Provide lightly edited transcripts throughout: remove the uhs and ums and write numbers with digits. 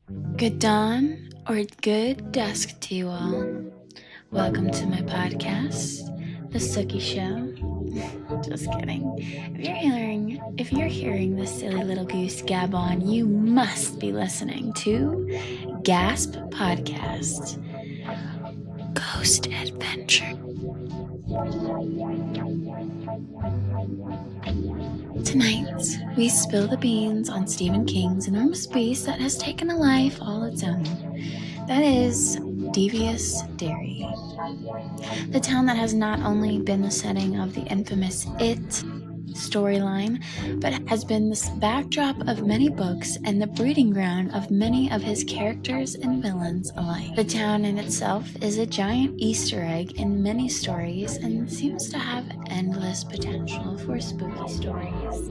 Good dawn or good dusk to you all. Welcome to my podcast, The Sookie Show. Just kidding. If you're hearing this silly little goose gab on, you must be listening to GASP Podcast, Ghost Adventure. Tonight, we spill the beans on Stephen King's enormous beast that has taken a life all its own. That is Devious, Derry. The town that has not only been the setting of the infamous It storyline, but has been the backdrop of many books and the breeding ground of many of his characters and villains alike. The town in itself is a giant Easter egg in many stories and seems to have endless potential for spooky stories,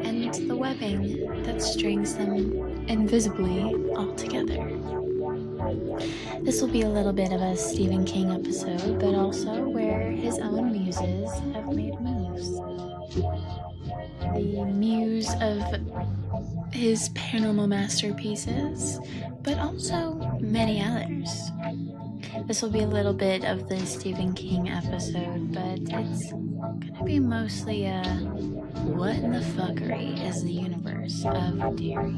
and the webbing that strings them invisibly all together. This will be a little bit of a Stephen King episode, but also where his own muses have made moves. The muse of his paranormal masterpieces, but also many others. This will be a little bit of the Stephen King episode, but it's gonna be mostly a what in the fuckery is the universe of Derry?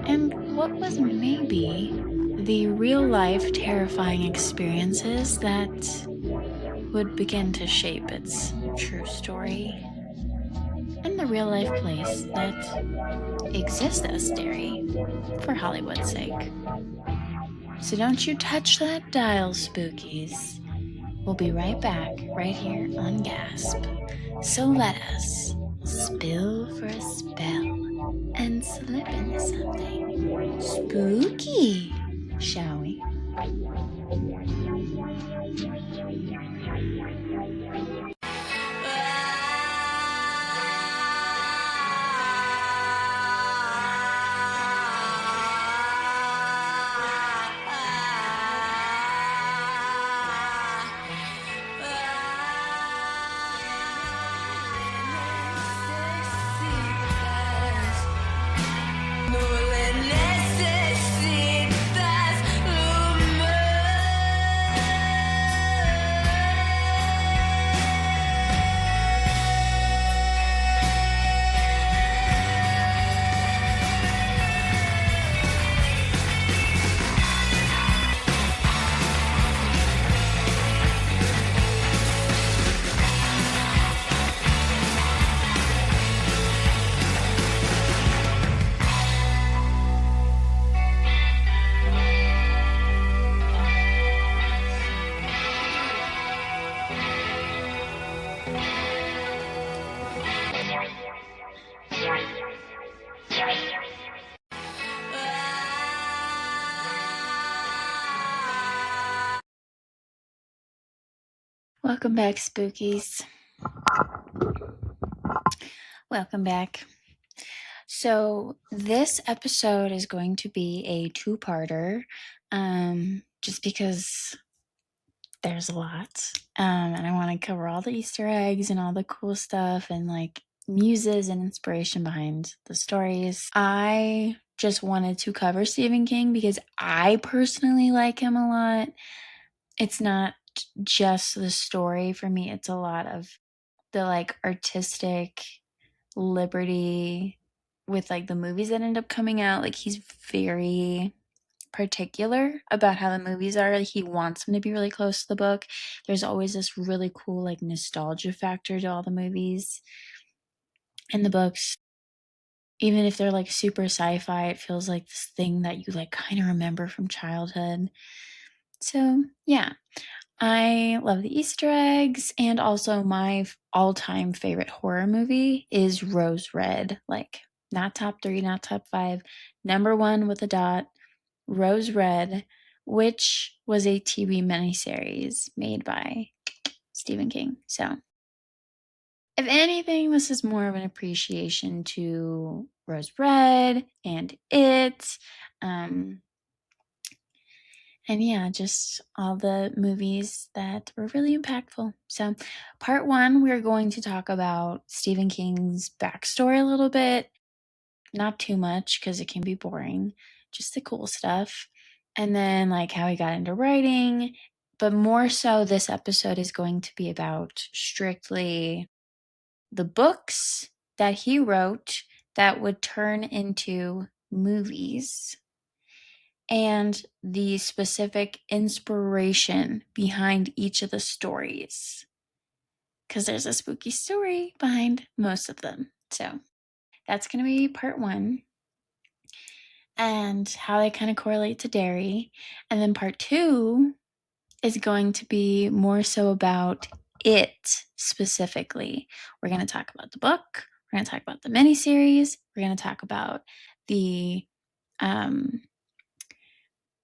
And what was maybe the real-life terrifying experiences that would begin to shape its true story, and the real-life place that exists as Derry for Hollywood's sake. So don't you touch that dial, spookies. We'll be right back, right here on GASP. So let us spill for a spell and slip into something spooky, shall we? Welcome back, spookies. Welcome back. So this episode is going to be a two-parter, just because there's a lot, and I want to cover all the Easter eggs and all the cool stuff and like muses and inspiration behind the stories. I just wanted to cover Stephen King because I personally like him a lot. It's not just the story for me, it's a lot of the like artistic liberty with like the movies that end up coming out. Like he's very particular about how the movies are. Like he wants them to be really close to the book. There's always this really cool like nostalgia factor to all the movies and the books. Even if they're like super sci-fi, it feels like this thing that you like kind of remember from childhood. So yeah, I love the Easter eggs, and also my all-time favorite horror movie is Rose Red. Like, not top 3, not top 5, number 1 with a dot, Rose Red, which was a TV miniseries made by Stephen King. So, if anything, this is more of an appreciation to Rose Red and It, and yeah, just all the movies that were really impactful. So, part 1, we're going to talk about Stephen King's backstory a little bit. Not too much because it can be boring, just the cool stuff. And then like how he got into writing. But more so, this episode is going to be about strictly the books that he wrote that would turn into movies and the specific inspiration behind each of the stories. Because there's a spooky story behind most of them. So that's going to be part 1 and how they kind of correlate to Derry. And then part 2 is going to be more so about it specifically. We're going to talk about the book. We're going to talk about the miniseries. We're going to talk about the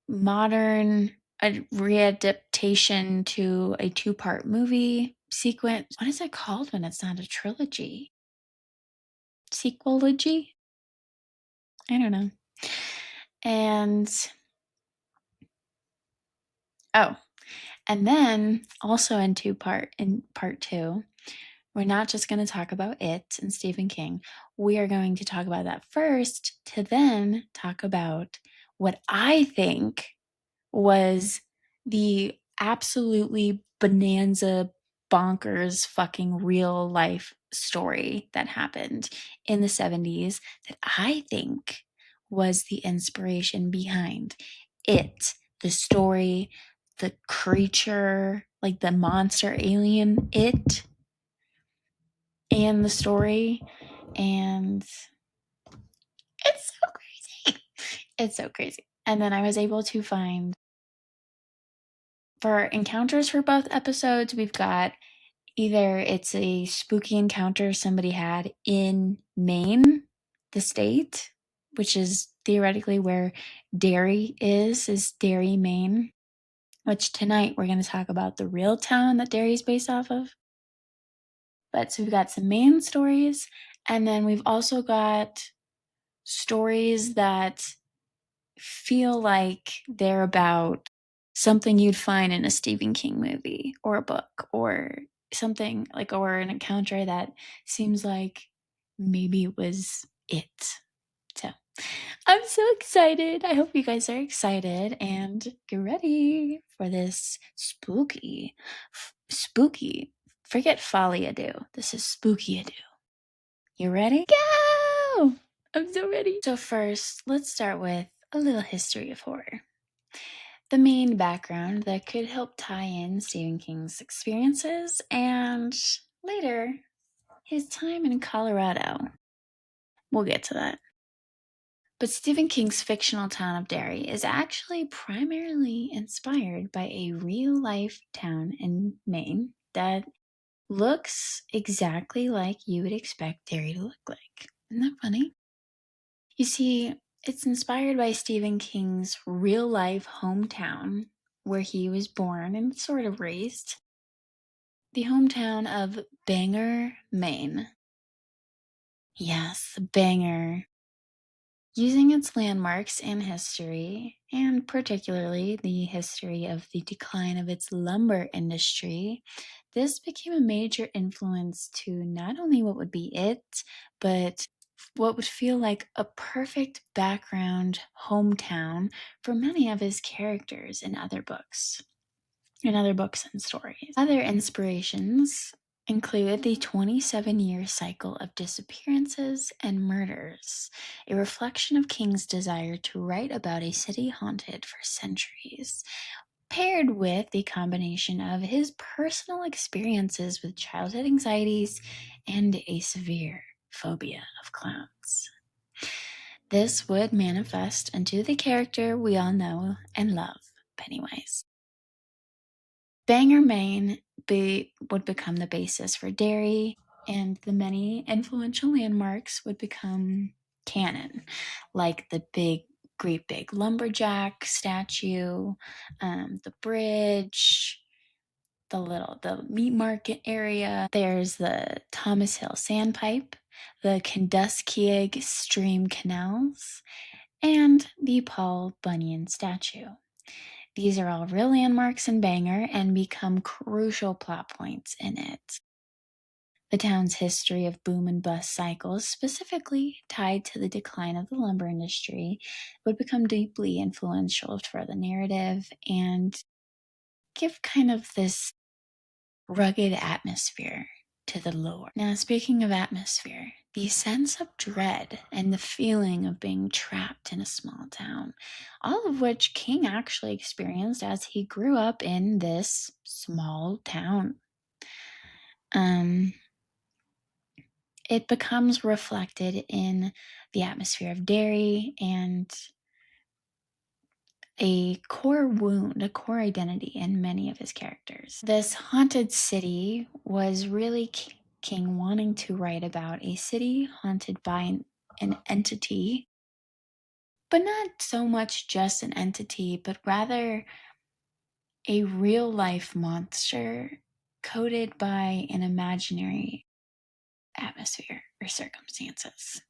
modern readaptation to a 2-part movie sequence. What is it called when it's not a trilogy? Sequelogy? I don't know. And then also in part 2, we're not just going to talk about it and Stephen King. We are going to talk about that first to then talk about what I think was the absolutely bonanza bonkers fucking real life story that happened in the 70s that I think was the inspiration behind it, the story, the creature, like the monster alien, it, and the story. And it's so crazy. It's so crazy. And then I was able to find, for encounters for both episodes, we've got either it's a spooky encounter somebody had in Maine, the state, which is theoretically where Derry is Derry, Maine, which tonight we're going to talk about the real town that Derry is based off of. But so we've got some Maine stories, and then we've also got stories that feel like they're about something you'd find in a Stephen King movie or a book or something like, or an encounter that seems like maybe it was it. So I'm so excited. I hope you guys are excited and get ready for this spooky. Forget folly ado. This is spooky ado. You ready? Go! I'm so ready. So first, let's start with a little history of horror. The main background that could help tie in Stephen King's experiences and later his time in Colorado. We'll get to that. But Stephen King's fictional town of Derry is actually primarily inspired by a real-life town in Maine that looks exactly like you would expect Derry to look like. Isn't that funny? You see, it's inspired by Stephen King's real-life hometown where he was born and sort of raised. The hometown of Bangor, Maine. Yes, Bangor. Using its landmarks and history, and particularly the history of the decline of its lumber industry, this became a major influence to not only what would be it, but what would feel like a perfect background hometown for many of his characters in other books and stories. Other inspirations include the 27-year cycle of disappearances and murders, a reflection of King's desire to write about a city haunted for centuries, paired with the combination of his personal experiences with childhood anxieties and a severe phobia of clowns. This would manifest into the character we all know and love, Pennywise. Bangor, Maine would become the basis for Derry, and the many influential landmarks would become canon, like the great big lumberjack statue, the bridge, the meat market area. There's the Thomas Hill Sandpipe, the Kentuskieg Stream Canals, and the Paul Bunyan statue. These are all real landmarks in Bangor and become crucial plot points in it. The town's history of boom and bust cycles, specifically tied to the decline of the lumber industry, would become deeply influential for the narrative and give kind of this rugged atmosphere to the lore. Now, speaking of atmosphere, the sense of dread and the feeling of being trapped in a small town, all of which King actually experienced as he grew up in this small town. It becomes reflected in the atmosphere of Derry and a core wound, a core identity in many of his characters. This haunted city was really King wanting to write about a city haunted by an entity, but not so much just an entity, but rather a real life monster coded by an imaginary atmosphere or circumstances.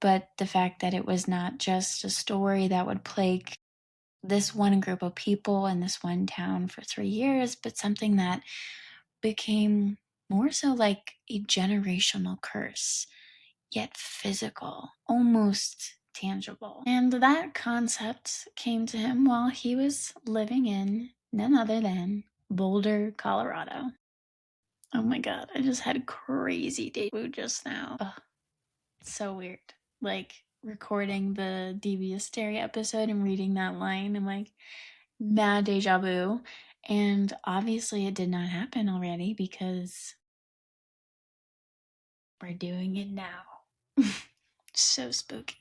But the fact that it was not just a story that would plague this one group of people in this one town for 3 years, but something that became more so like a generational curse, yet physical, almost tangible. And that concept came to him while he was living in none other than Boulder, Colorado. Oh my god, I just had crazy deja vu just now. Ugh, so weird. Like recording the Devious Derry episode and reading that line, I'm like, mad deja vu. And obviously it did not happen already because we're doing it now. So spooky.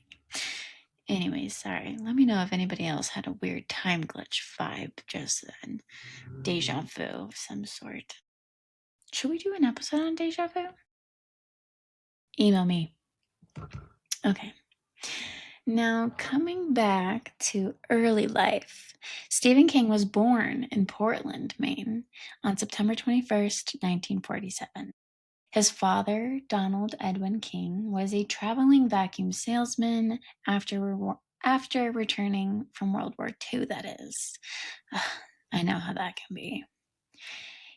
Anyways, sorry. Let me know if anybody else had a weird time glitch vibe just then. Deja vu of some sort. Should we do an episode on deja vu? Email me. Okay. Now, coming back to early life, Stephen King was born in Portland, Maine on September 21st, 1947. His father, Donald Edwin King, was a traveling vacuum salesman after returning from World War II, that is. I know how that can be.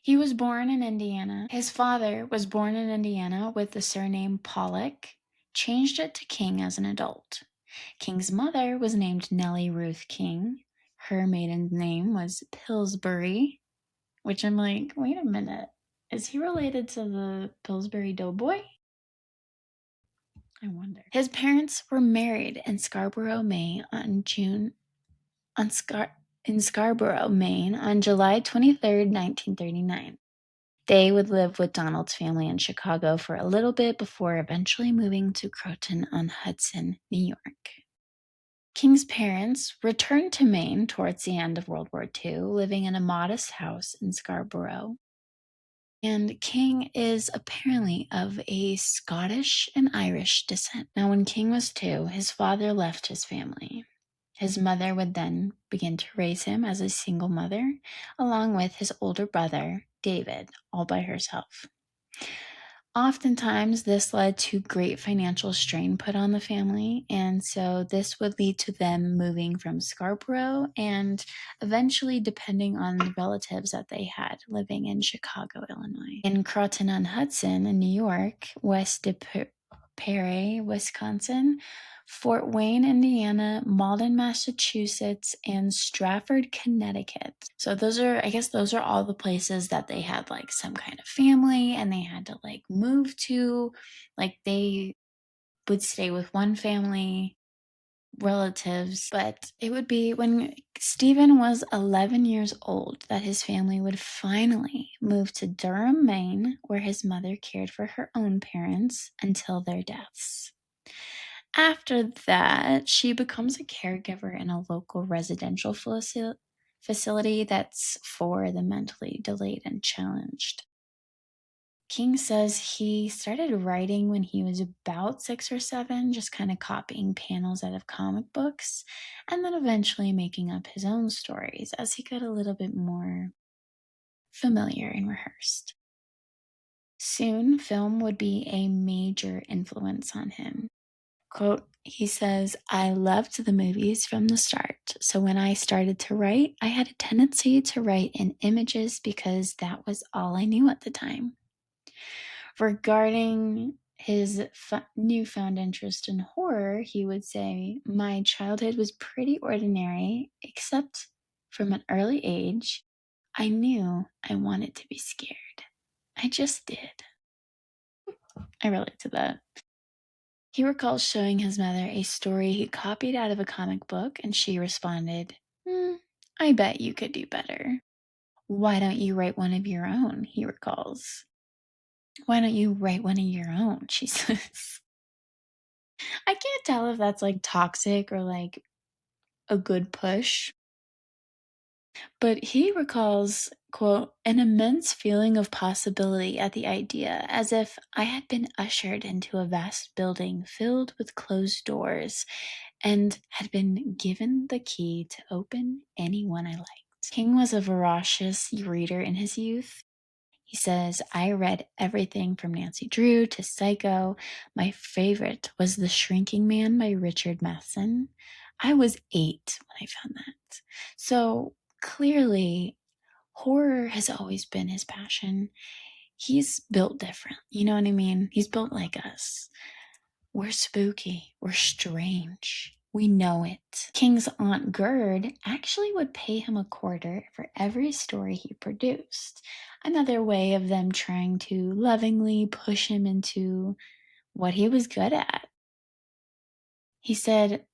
He was born in Indiana. His father was born in Indiana with the surname Pollock, changed it to King as an adult. King's mother was named Nellie Ruth King. Her maiden name was Pillsbury, which I'm like, wait a minute. Is he related to the Pillsbury Doughboy? I wonder. His parents were married in Scarborough, Maine in Scarborough, Maine on July 23rd, 1939. They would live with Donald's family in Chicago for a little bit before eventually moving to Croton-on-Hudson, New York. King's parents returned to Maine towards the end of World War II, living in a modest house in Scarborough. And King is apparently of a Scottish and Irish descent. Now, when King was 2, his father left his family. His mother would then begin to raise him as a single mother, along with his older brother, David, all by herself. Oftentimes, this led to great financial strain put on the family, and so this would lead to them moving from Scarborough and eventually, depending on the relatives that they had, living in Chicago, Illinois. In Croton-on-Hudson in New York, West de Perry, Wisconsin, Fort Wayne, Indiana, Malden, Massachusetts, and Stratford, Connecticut. So those are all the places that they had like some kind of family and they had to like move to. Like they would stay with one family, relatives, but it would be when Stephen was 11 years old that his family would finally move to Durham, Maine, where his mother cared for her own parents until their deaths. After that, she becomes a caregiver in a local residential facility that's for the mentally delayed and challenged. King says he started writing when he was about 6 or 7, just kind of copying panels out of comic books, and then eventually making up his own stories as he got a little bit more familiar and rehearsed. Soon, film would be a major influence on him. Quote, he says, I loved the movies from the start. So when I started to write, I had a tendency to write in images because that was all I knew at the time. Regarding his newfound interest in horror, he would say, "My childhood was pretty ordinary, except from an early age, I knew I wanted to be scared. I just did." I relate to that. He recalls showing his mother a story he copied out of a comic book, and she responded, "I bet you could do better." "Why don't you write one of your own?" he recalls. "Why don't you write one of your own?" she says. I can't tell if that's like toxic or like a good push. But he recalls, quote, "an immense feeling of possibility at the idea, as if I had been ushered into a vast building filled with closed doors and had been given the key to open any one I liked." King was a voracious reader in his youth. He says, "I read everything from Nancy Drew to Psycho. My favorite was The Shrinking Man by Richard Matheson. I was 8 when I found that." So clearly, horror has always been his passion. He's built different. You know what I mean? He's built like us. We're spooky. We're strange. We know it. King's Aunt Gerd actually would pay him a quarter for every story he produced. Another way of them trying to lovingly push him into what he was good at. He said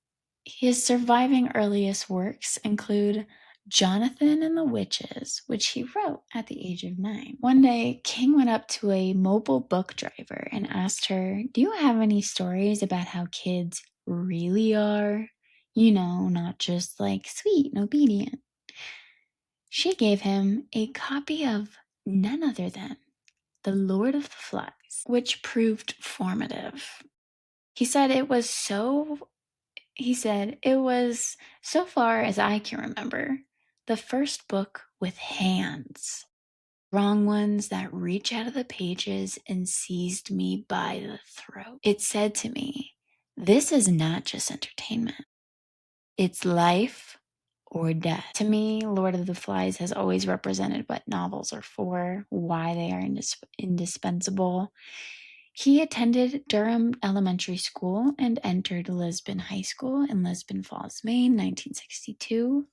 his surviving earliest works include Jonathan and the Witches, which he wrote at the age of 9. One day, King went up to a mobile book driver and asked her, "Do you have any stories about how kids really are? You know, not just like sweet and obedient." She gave him a copy of none other than The Lord of the Flies, which proved formative. He said it was so far as I can remember, the first book with hands, wrong ones that reach out of the pages and seized me by the throat. It said to me, "This is not just entertainment. It's life or death." To me, Lord of the Flies has always represented what novels are for, why they are indispensable. He attended Durham Elementary School and entered Lisbon High School in Lisbon Falls, Maine, 1962.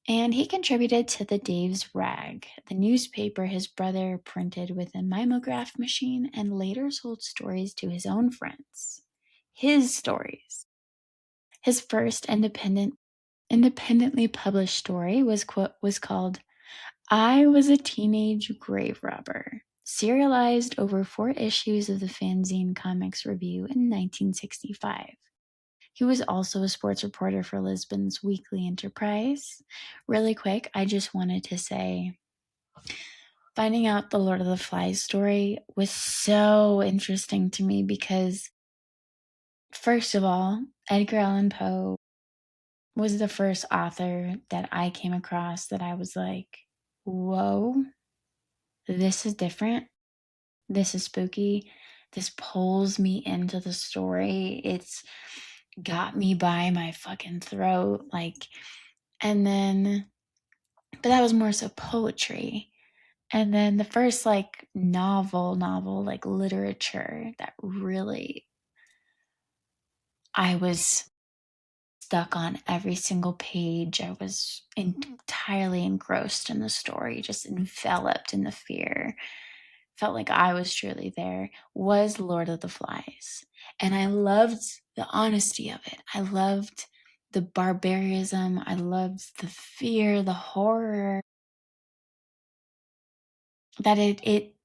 And he contributed to the Dave's Rag, the newspaper his brother printed with a mimeograph machine, and later sold stories to his own friends. His stories. His first independently published story was called "I Was a Teenage Grave Robber," serialized over 4 issues of the Fanzine Comics Review in 1965. He was also a sports reporter for Lisbon's Weekly Enterprise. Really quick, I just wanted to say, finding out the Lord of the Flies story was so interesting to me because, first of all, Edgar Allan Poe was the first author that I came across that I was like, whoa, this is different. This is spooky. This pulls me into the story. It's got me by my fucking throat. And then, but that was more so poetry. And then the first novel, like literature that really I was stuck on every single page. I was entirely engrossed in the story, just enveloped in the fear. Felt like I was truly there, was Lord of the Flies. And I loved the honesty of it. I loved the barbarism. I loved the fear, the horror. That it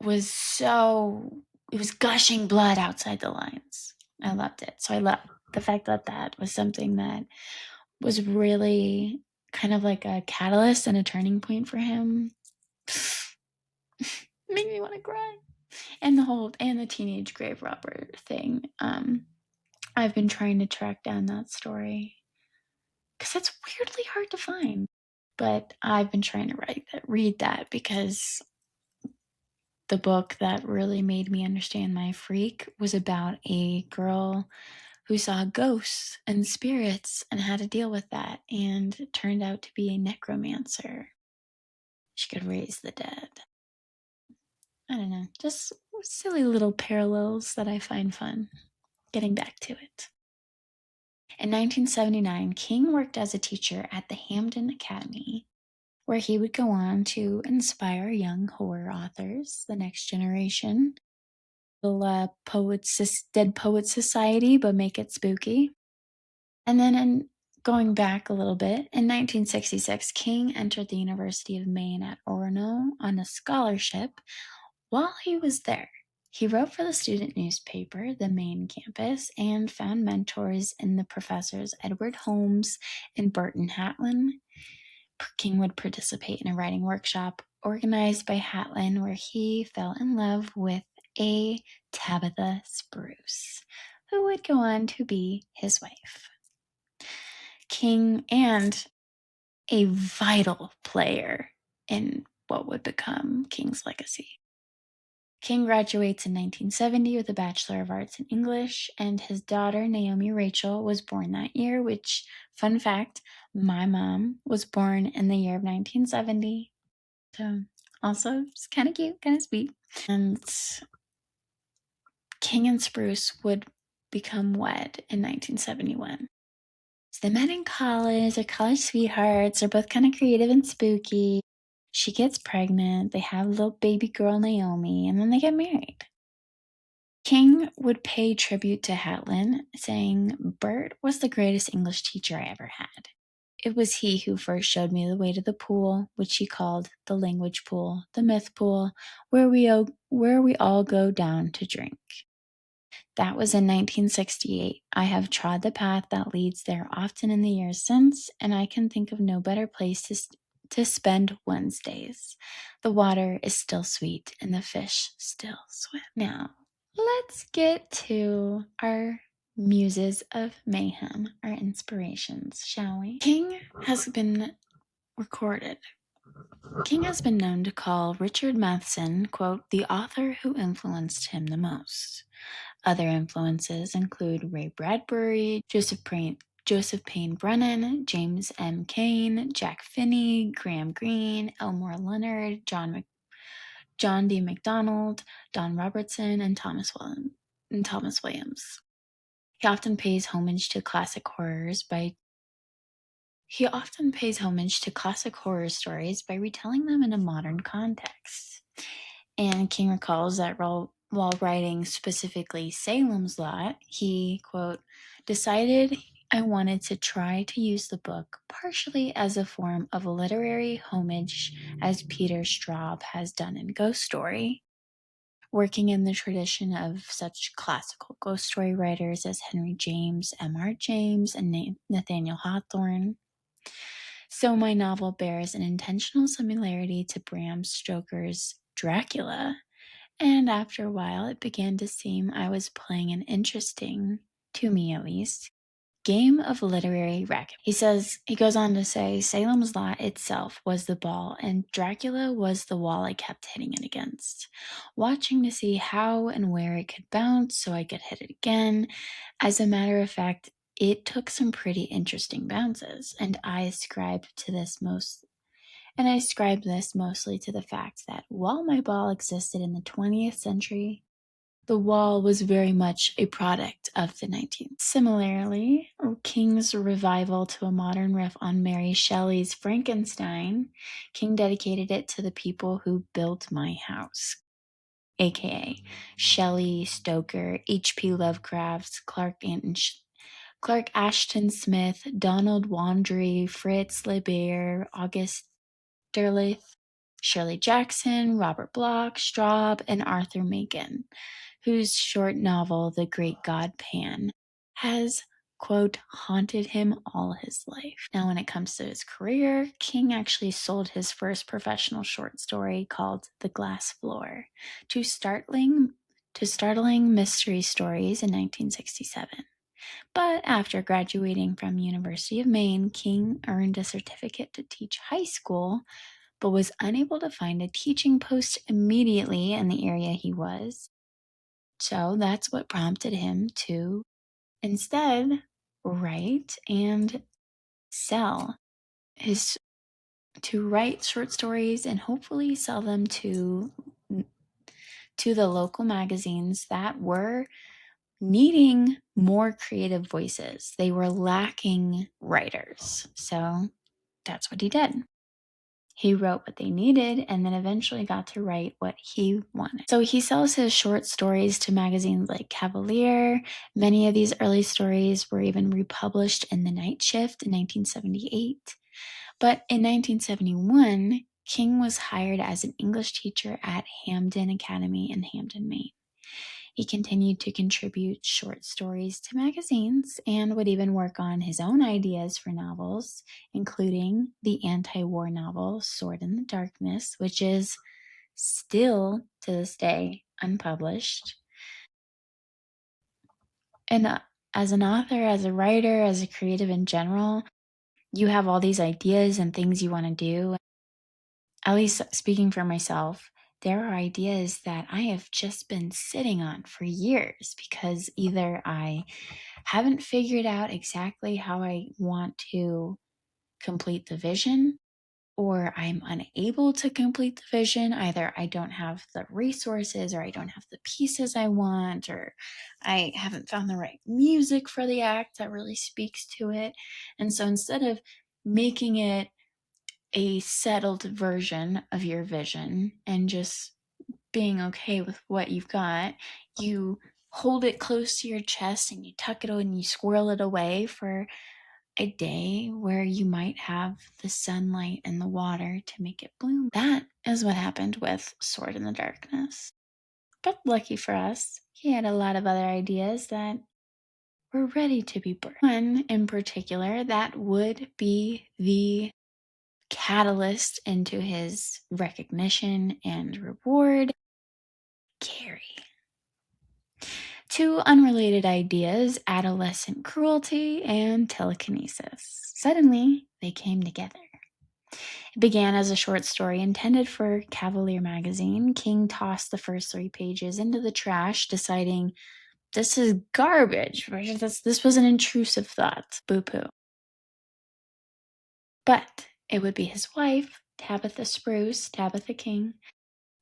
was it was gushing blood outside the lines. I loved it. So I loved the fact that that was something that was really kind of like a catalyst and a turning point for him. Made me want to cry. And the teenage grave robber thing. I've been trying to track down that story because it's weirdly hard to find. But I've been trying to read that because the book that really made me understand my freak was about a girl who saw ghosts and spirits and had to deal with that, and it turned out to be a necromancer. She could raise the dead. I don't know, just silly little parallels that I find fun. Getting back to it. In 1979, King worked as a teacher at the Hampden Academy, where he would go on to inspire young horror authors, the next generation. Dead Poets Society, but make it spooky. And then going back a little bit, in 1966, King entered the University of Maine at Orono on a scholarship. While he was there, he wrote for the student newspaper, the Maine campus, and found mentors in the professors Edward Holmes and Burton Hatlin. King would participate in a writing workshop organized by Hatlin, where he fell in love with a Tabitha Spruce, who would go on to be his wife. King, and a vital player in what would become King's legacy. King graduates in 1970 with a Bachelor of Arts in English, and his daughter, Naomi Rachel, was born that year, which, fun fact, my mom was born in the year of 1970. So, also, it's kind of cute, kind of sweet. And King and Spruce would become wed in 1971. So they met in college, they're college sweethearts, they're both kind of creative and spooky. She gets pregnant, they have a little baby girl, Naomi, and then they get married. King would pay tribute to Hatlin, saying, "Bert was the greatest English teacher I ever had. It was he who first showed me the way to the pool, which he called the language pool, the myth pool, where we all go down to drink." That was in 1968. I have trod the path that leads there often in the years since, and I can think of no better place to spend Wednesdays. The water is still sweet and the fish still swim. Now, let's get to our muses of mayhem, our inspirations, shall we? King has been known to call Richard Matheson, quote, the author who influenced him the most. Other influences include Ray Bradbury, Joseph Payne Brennan, James M. Cain, Jack Finney, Graham Greene, Elmore Leonard, John D. MacDonald, Don Robertson, and Thomas Williams. He often pays homage to classic horror stories by retelling them in a modern context. And King recalls that while writing specifically Salem's Lot, he, quote, decided I wanted to try to use the book partially as a form of literary homage, as Peter Straub has done in Ghost Story, working in the tradition of such classical ghost story writers as Henry James, M.R. James, and Nathaniel Hawthorne. So my novel bears an intentional similarity to Bram Stoker's Dracula, and after a while it began to seem I was playing an interesting, to me at least, game of literary racket. He goes on to say, Salem's Lot itself was the ball, and Dracula was the wall I kept hitting it against, watching to see how and where it could bounce so I could hit it again. As a matter of fact, it took some pretty interesting bounces, and I ascribe this mostly to the fact that while my ball existed in the 20th century, the wall was very much a product of the 19th. Similarly, King's revival to a modern riff on Mary Shelley's Frankenstein, King dedicated it to the people who built my house, aka Shelley, Stoker, H.P. Lovecraft, Clark Ashton Smith, Donald Wandry, Fritz Leiber, August Derleth, Shirley Jackson, Robert Bloch, Straub, and Arthur Machen, whose short novel, The Great God Pan, has, quote, haunted him all his life. Now, when it comes to his career, King actually sold his first professional short story called The Glass Floor to startling mystery stories in 1967. But after graduating from University of Maine, King earned a certificate to teach high school, but was unable to find a teaching post immediately in the area he was. So that's what prompted him to instead write short stories and hopefully sell them to to the local magazines that were needing more creative voices. They were lacking writers. So that's what he did. He wrote what they needed and then eventually got to write what he wanted. So he sells his short stories to magazines like Cavalier. Many of these early stories were even republished in The Night Shift in 1978. But in 1971, King was hired as an English teacher at Hamden Academy in Hamden, Maine. He continued to contribute short stories to magazines and would even work on his own ideas for novels, including the anti-war novel Sword in the Darkness, which is still to this day unpublished. And as an author, as a writer, as a creative in general, you have all these ideas and things you want to do. At least speaking for myself, there are ideas that I have just been sitting on for years because either I haven't figured out exactly how I want to complete the vision, or I'm unable to complete the vision. Either I don't have the resources, or I don't have the pieces I want, or I haven't found the right music for the act that really speaks to it. And so instead of making it a settled version of your vision and just being okay with what you've got, you hold it close to your chest and you tuck it and you squirrel it away for a day where you might have the sunlight and the water to make it bloom. That is what happened with Sword in the Darkness. But lucky for us, he had a lot of other ideas that were ready to be birthed. One in particular that would be the catalyst into his recognition and reward, Carrie. Two unrelated ideas, adolescent cruelty and telekinesis. Suddenly, they came together. It began as a short story intended for Cavalier magazine. King tossed the first 3 pages into the trash, deciding, this is garbage. This was an intrusive thought. Boo-poo. But it would be his wife, Tabitha King,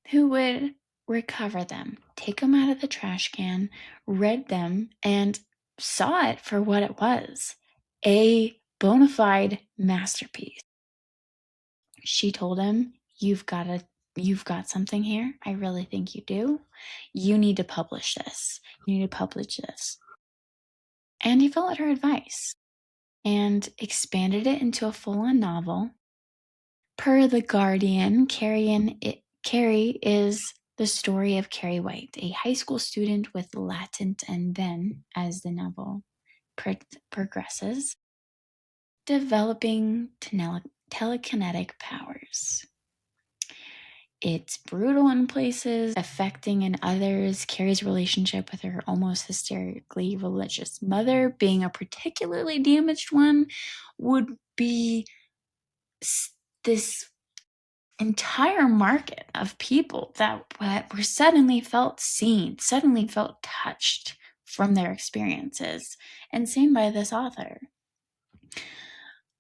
who would recover them, take them out of the trash can, read them, and saw it for what it was, a bona fide masterpiece. She told him, you've got something here. I really think you do. You need to publish this. You need to publish this. And he followed her advice and expanded it into a full-on novel. Per The Guardian, Carrie is the story of Carrie White, a high school student with latent and then, as the novel progresses, developing telekinetic powers. It's brutal in places, affecting in others. Carrie's relationship with her almost hysterically religious mother, being a particularly damaged one, would be this entire market of people that were suddenly felt seen, suddenly felt touched from their experiences, and seen by this author.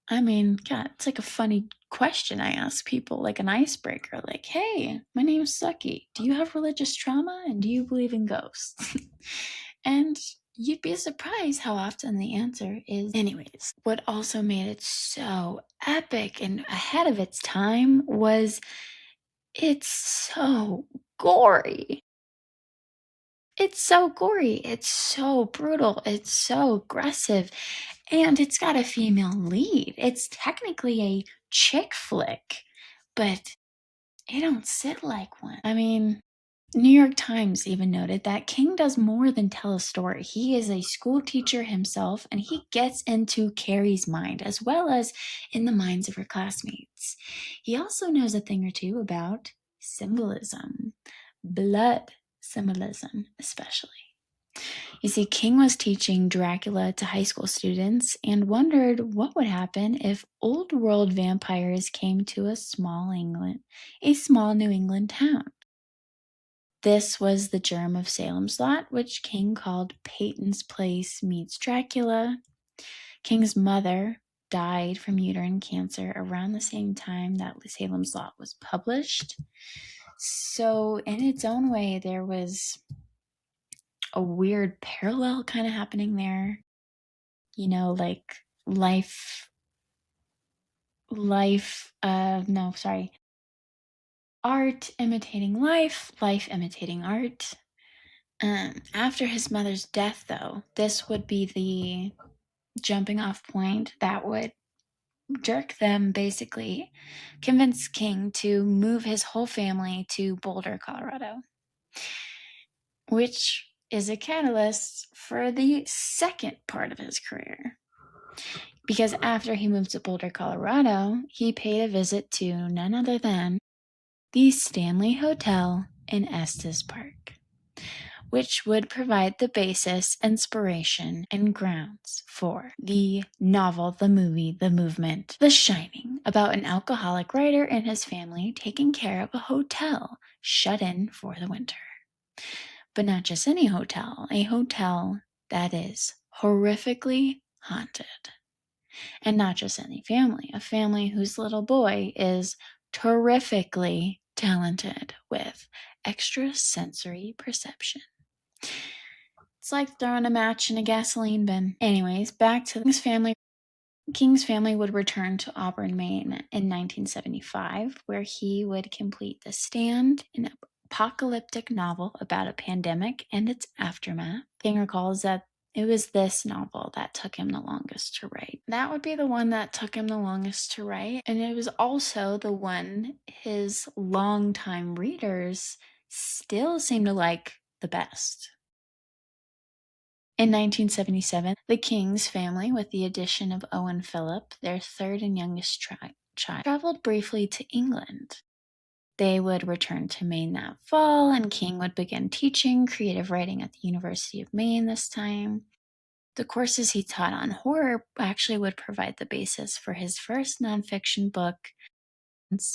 I mean, God, it's like a funny question I ask people, like an icebreaker, like, hey, my name's Sucky. Do you have religious trauma and do you believe in ghosts? And you'd be surprised how often the answer is, anyways. What also made it so epic and ahead of its time was it's so gory. It's so gory. It's so brutal. It's so aggressive. And it's got a female lead. It's technically a chick flick, but it don't sit like one. I mean, New York Times even noted that King does more than tell a story. He is a school teacher himself, and he gets into Carrie's mind as well as in the minds of her classmates. He also knows a thing or two about symbolism, blood symbolism especially. You see, King was teaching Dracula to high school students and wondered what would happen if old world vampires came to a small New England town. This was the germ of Salem's Lot, which King called Peyton's Place meets Dracula. King's mother died from uterine cancer around the same time that Salem's Lot was published. So, in its own way, there was a weird parallel kind of happening there. You know, like art imitating life, life imitating art. After his mother's death, though, this would be the jumping off point that would jerk them, basically convince King to move his whole family to Boulder, Colorado, which is a catalyst for the second part of his career. Because after he moved to Boulder, Colorado, he paid a visit to none other than the Stanley Hotel in Estes Park, which would provide the basis, inspiration, and grounds for the novel, the movie, the movement, The Shining, about an alcoholic writer and his family taking care of a hotel shut in for the winter. But not just any hotel, a hotel that is horrifically haunted. And not just any family, a family whose little boy is terrifically talented with extrasensory perception. It's like throwing a match in a gasoline bin. Anyways, back to King's family. King's family would return to Auburn, Maine in 1975, where he would complete The Stand, an apocalyptic novel about a pandemic and its aftermath. King recalls that it was this novel that took him the longest to write. That would be the one that took him the longest to write, and it was also the one his longtime readers still seem to like the best. In 1977, the King's family, with the addition of Owen Phillip, their third and youngest child, traveled briefly to England. They would return to Maine that fall, and King would begin teaching creative writing at the University of Maine this time. The courses he taught on horror actually would provide the basis for his first nonfiction book,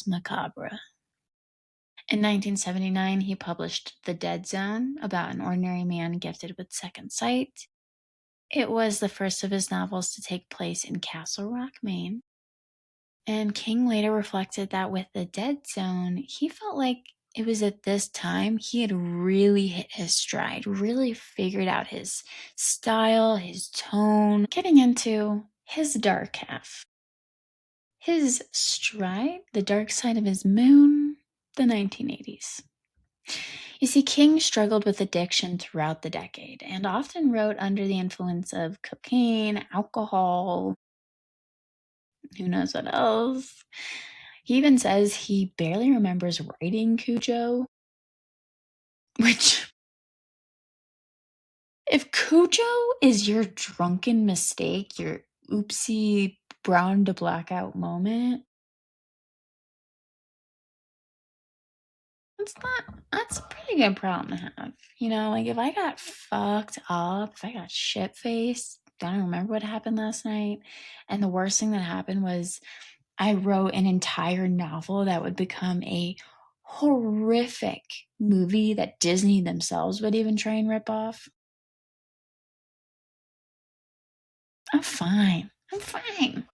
Macabre. In 1979, he published The Dead Zone, about an ordinary man gifted with second sight. It was the first of his novels to take place in Castle Rock, Maine. And King later reflected that with The Dead Zone, he felt like it was at this time he had really hit his stride, really figured out his style, his tone, getting into his dark half. His stride, the dark side of his moon, the 1980s. You see, King struggled with addiction throughout the decade and often wrote under the influence of cocaine, alcohol, who knows what else. He even says he barely remembers writing Cujo, which, if Cujo is your drunken mistake, your oopsie brown to blackout moment, that's a pretty good problem to have. You know, like if I got fucked up, if I got shit faced, I don't remember what happened last night. And the worst thing that happened was I wrote an entire novel that would become a horrific movie that Disney themselves would even try and rip off. I'm fine. I'm fine.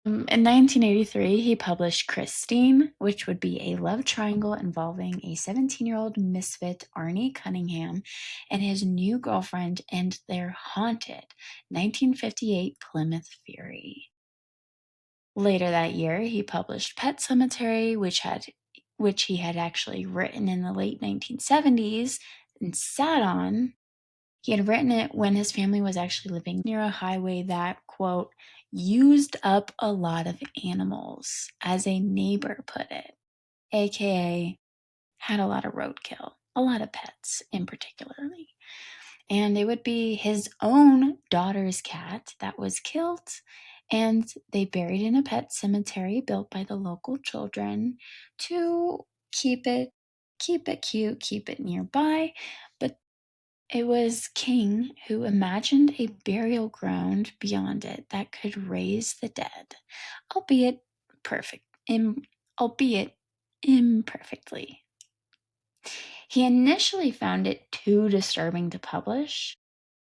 In 1983, he published Christine, which would be a love triangle involving a 17-year-old misfit, Arnie Cunningham, and his new girlfriend and their haunted 1958 Plymouth Fury. Later that year, he published Pet Cemetery, which he had actually written in the late 1970s and sat on. He had written it when his family was actually living near a highway that, quote, used up a lot of animals, as a neighbor put it, aka had a lot of roadkill, a lot of pets in particularly. And it would be his own daughter's cat that was killed, and they buried in a pet cemetery built by the local children to keep it cute, keep it nearby. But it was King who imagined a burial ground beyond it that could raise the dead, albeit albeit imperfectly. He initially found it too disturbing to publish,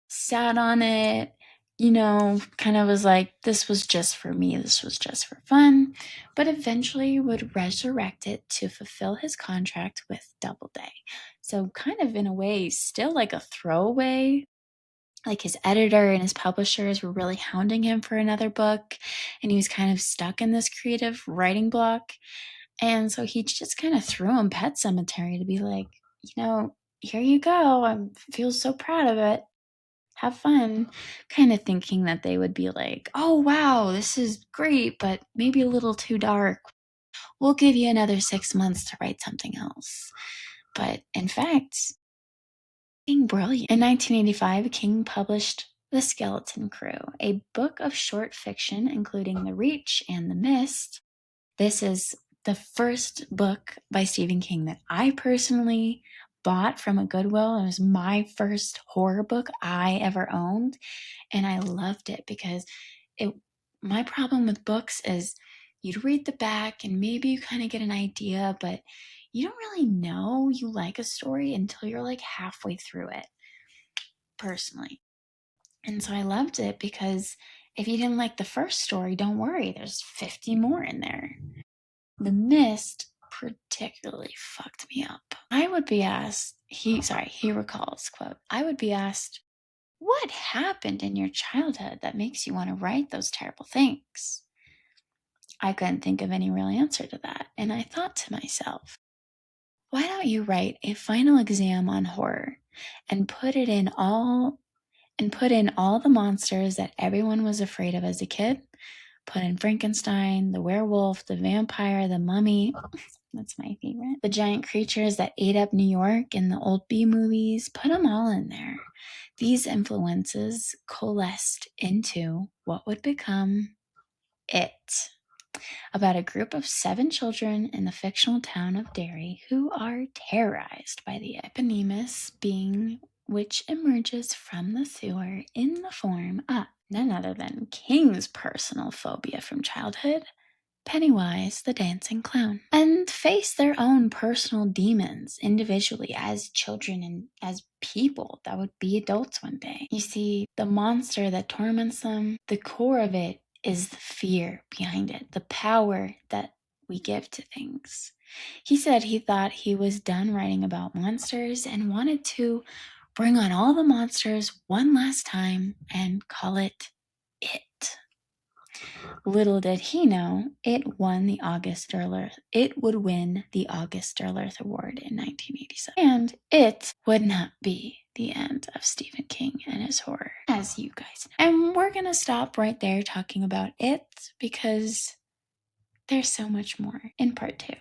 sat on it, kind of was like, this was just for me, this was just for fun, but eventually would resurrect it to fulfill his contract with Doubleday. So kind of in a way, still like a throwaway. Like his editor and his publishers were really hounding him for another book, and he was kind of stuck in this creative writing block. And so he just kind of threw him Pet Cemetery to be like, here you go. I feel so proud of it. Have fun. Kind of thinking that they would be like, oh, wow, this is great, but maybe a little too dark. We'll give you another 6 months to write something else. But in fact, being brilliant. In 1985, King published The Skeleton Crew, a book of short fiction including The Reach and The Mist. This is the first book by Stephen King that I personally bought from a Goodwill. It was my first horror book I ever owned, and I loved it because my problem with books is you'd read the back and maybe you kind of get an idea, but you don't really know you like a story until you're like halfway through it, personally. And so I loved it because if you didn't like the first story, don't worry, there's 50 more in there. The Mist particularly fucked me up. I would be asked, he recalls, quote, I would be asked, what happened in your childhood that makes you want to write those terrible things? I couldn't think of any real answer to that, and I thought to myself, why don't you write a final exam on horror and put in all the monsters that everyone was afraid of as a kid? Put in Frankenstein, the werewolf, the vampire, the mummy. That's my favorite. The giant creatures that ate up New York in the old B movies. Put them all in there. These influences coalesced into what would become It, about a group of 7 children in the fictional town of Derry who are terrorized by the eponymous being which emerges from the sewer in the form of none other than King's personal phobia from childhood, Pennywise the dancing clown, and face their own personal demons individually as children and as people that would be adults one day. You see, the monster that torments them, the core of it is the fear behind it, the power that we give to things. He said he thought he was done writing about monsters and wanted to bring on all the monsters one last time and call it It. Little did he know, it would win the August Derleth Award in 1987. And it would not be the end of Stephen King and his horror, as you guys know. And we're going to stop right there talking about it because there's so much more in part 2.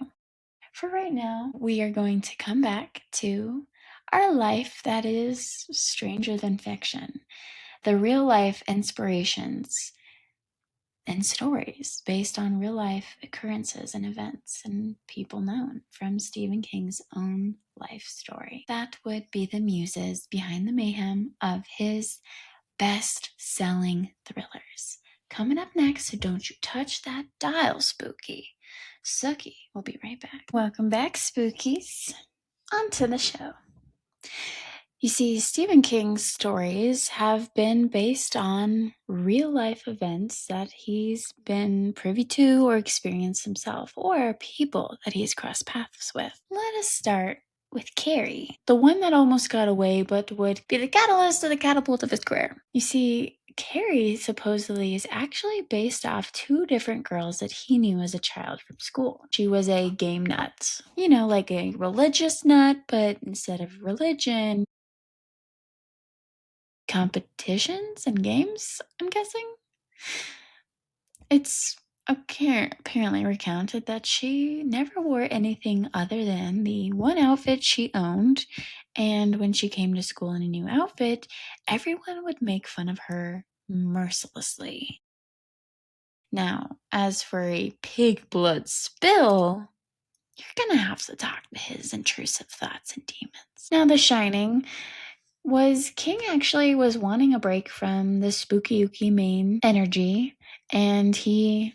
For right now, we are going to come back to our life that is stranger than fiction, the real life inspirations and stories based on real life occurrences and events and people known from Stephen King's own life story. That would be the muses behind the mayhem of his best-selling thrillers. Coming up next, so don't you touch that dial, Spooky. Suki, we'll be right back. Welcome back, Spookies. On to the show. You see, Stephen King's stories have been based on real life events that he's been privy to or experienced himself, or people that he's crossed paths with. Let us start with Carrie, the one that almost got away but would be the catalyst of the catapult of his career. You see, Carrie supposedly is actually based off 2 different girls that he knew as a child from school. She was a game nut, like a religious nut, but instead of religion, competitions and games, I'm guessing. It's apparently recounted that she never wore anything other than the one outfit she owned, and when she came to school in a new outfit, everyone would make fun of her mercilessly. Now, as for a pig blood spill, you're gonna have to talk to his intrusive thoughts and demons. Now, The Shining King actually was wanting a break from the spooky ooky main energy, and he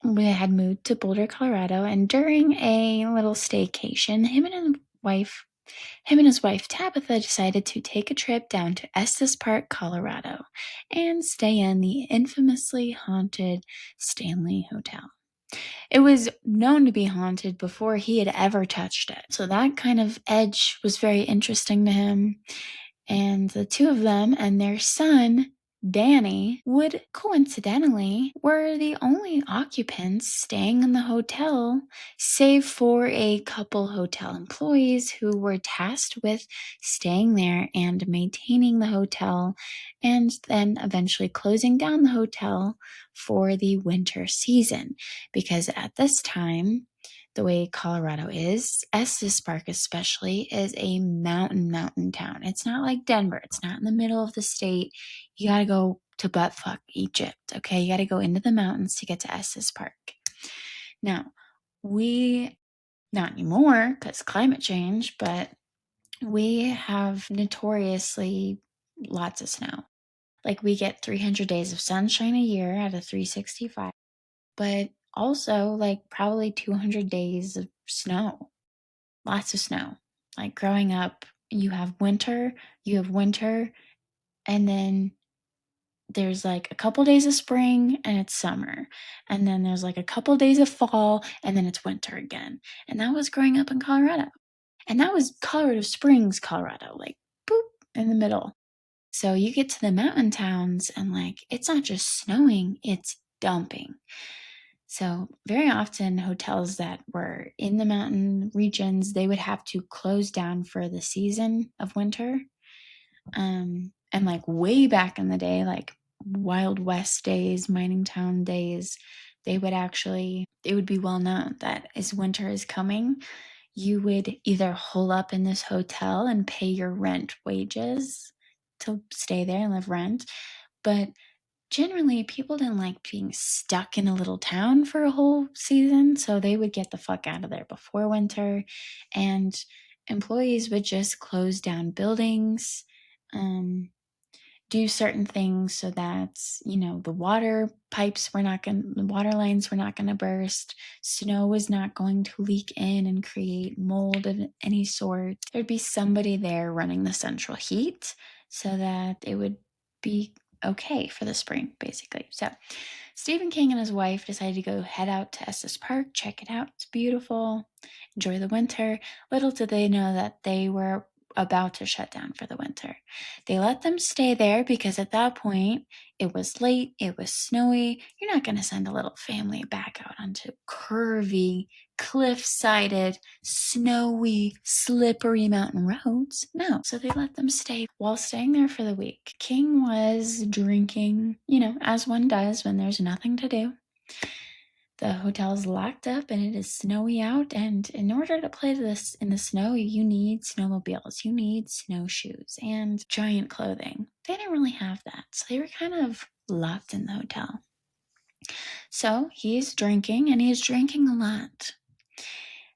had moved to Boulder, Colorado, and during a little staycation, him and his wife Him and his wife Tabitha decided to take a trip down to Estes Park, Colorado, and stay in the infamously haunted Stanley Hotel. It was known to be haunted before he had ever touched it, so that kind of edge was very interesting to him. And the two of them and their son, Danny, would coincidentally were the only occupants staying in the hotel, save for a couple hotel employees who were tasked with staying there and maintaining the hotel, and then eventually closing down the hotel for the winter season. Because at this time, the way Colorado is, Estes Park especially, is a mountain town. It's not like Denver. It's not in the middle of the state. You got to go to buttfuck Egypt, okay? You got to go into the mountains to get to Estes Park. Now, not anymore because climate change, but we have notoriously lots of snow. Like we get 300 days of sunshine a year out of 365, but also like probably 200 days of snow. Lots of snow. Like growing up, you have winter, and then there's like a couple days of spring and it's summer. And then there's like a couple days of fall and then it's winter again. And that was growing up in Colorado. And that was Colorado Springs, Colorado, like boop in the middle. So you get to the mountain towns and like it's not just snowing, it's dumping. So very often hotels that were in the mountain regions, they would have to close down for the season of winter. And like way back in the day, like Wild West days, mining town days, it would be well known that as winter is coming, you would either hole up in this hotel and pay your rent wages to stay there and live rent. But generally, people didn't like being stuck in a little town for a whole season, so they would get the fuck out of there before winter, and employees would just close down buildings, do certain things so that, the water lines were not going to burst, snow was not going to leak in and create mold of any sort. There'd be somebody there running the central heat so that it would be okay for the spring, basically. So Stephen King and his wife decided to go head out to Estes Park, check it out. It's beautiful, enjoy the winter. Little did they know that they were about to shut down for the winter. They let them stay there because at that point it was late, it was snowy. You're not going to send a little family back out onto curvy, cliff-sided, snowy, slippery mountain roads. No. So they let them stay. While staying there for the week, King was drinking, as one does when there's nothing to do. The hotel is locked up and it is snowy out, and in order to play this in the snow, you need snowmobiles, you need snowshoes, and giant clothing. They didn't really have that, so they were kind of locked in the hotel. So he's drinking, and he's drinking a lot.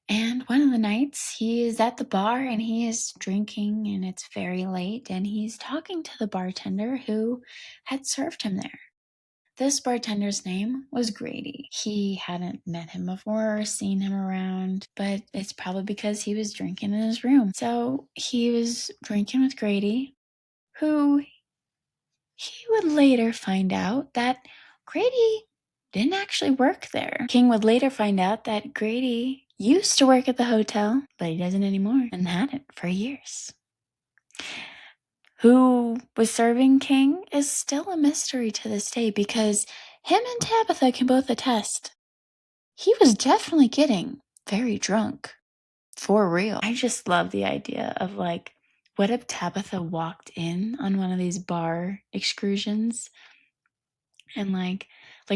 And one of the nights, he is at the bar and he is drinking, and it's very late, and he's talking to the bartender who had served him there. This bartender's name was Grady. He hadn't met him before or seen him around, but it's probably because he was drinking in his room. So he was drinking with Grady, who he would later find out that Grady didn't actually work there. King would later find out that Grady used to work at the hotel, but he doesn't anymore and hadn't for years. Who was serving King is still a mystery to this day because him and Tabitha can both attest. He was definitely getting very drunk. For real. I just love the idea of what if Tabitha walked in on one of these bar excursions and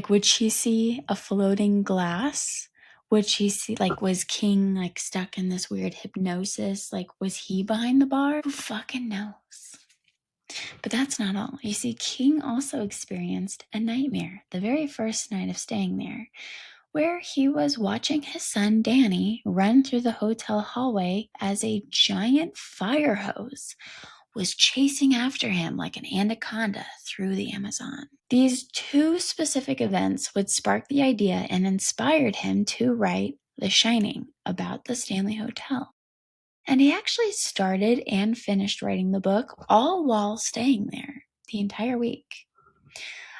would she see a floating glass? Would she see was King stuck in this weird hypnosis? Was he behind the bar? Who fucking knows? But that's not all. You see, King also experienced a nightmare the very first night of staying there, where he was watching his son Danny run through the hotel hallway as a giant fire hose was chasing after him like an anaconda through the Amazon. These two specific events would spark the idea and inspired him to write The Shining about the Stanley Hotel. And he actually started and finished writing the book all while staying there the entire week.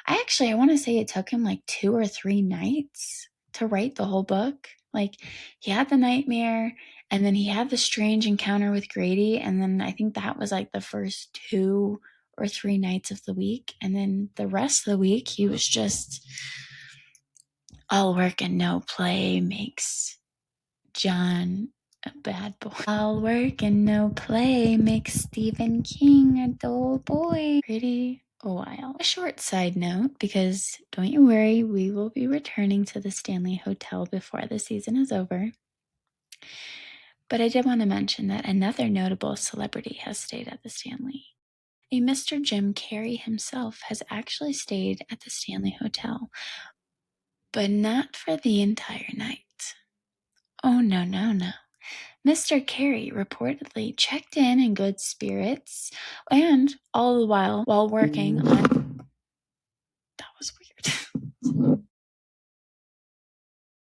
I want to say it took him like 2 or 3 nights to write the whole book. Like, he had the nightmare, and then he had the strange encounter with Grady, and then I think that was like the first 2 or 3 nights of the week. And then the rest of the week, he was just all work and no play makes John a bad boy. All work and no play makes Stephen King a dull boy. Pretty a while. A short side note, because don't you worry, we will be returning to the Stanley Hotel before the season is over. But I did want to mention that another notable celebrity has stayed at the Stanley. A Mr. Jim Carrey himself has actually stayed at the Stanley Hotel, but not for the entire night. Oh, no, no, no. Mr. Carey reportedly checked in good spirits, and all the while working on... That was weird.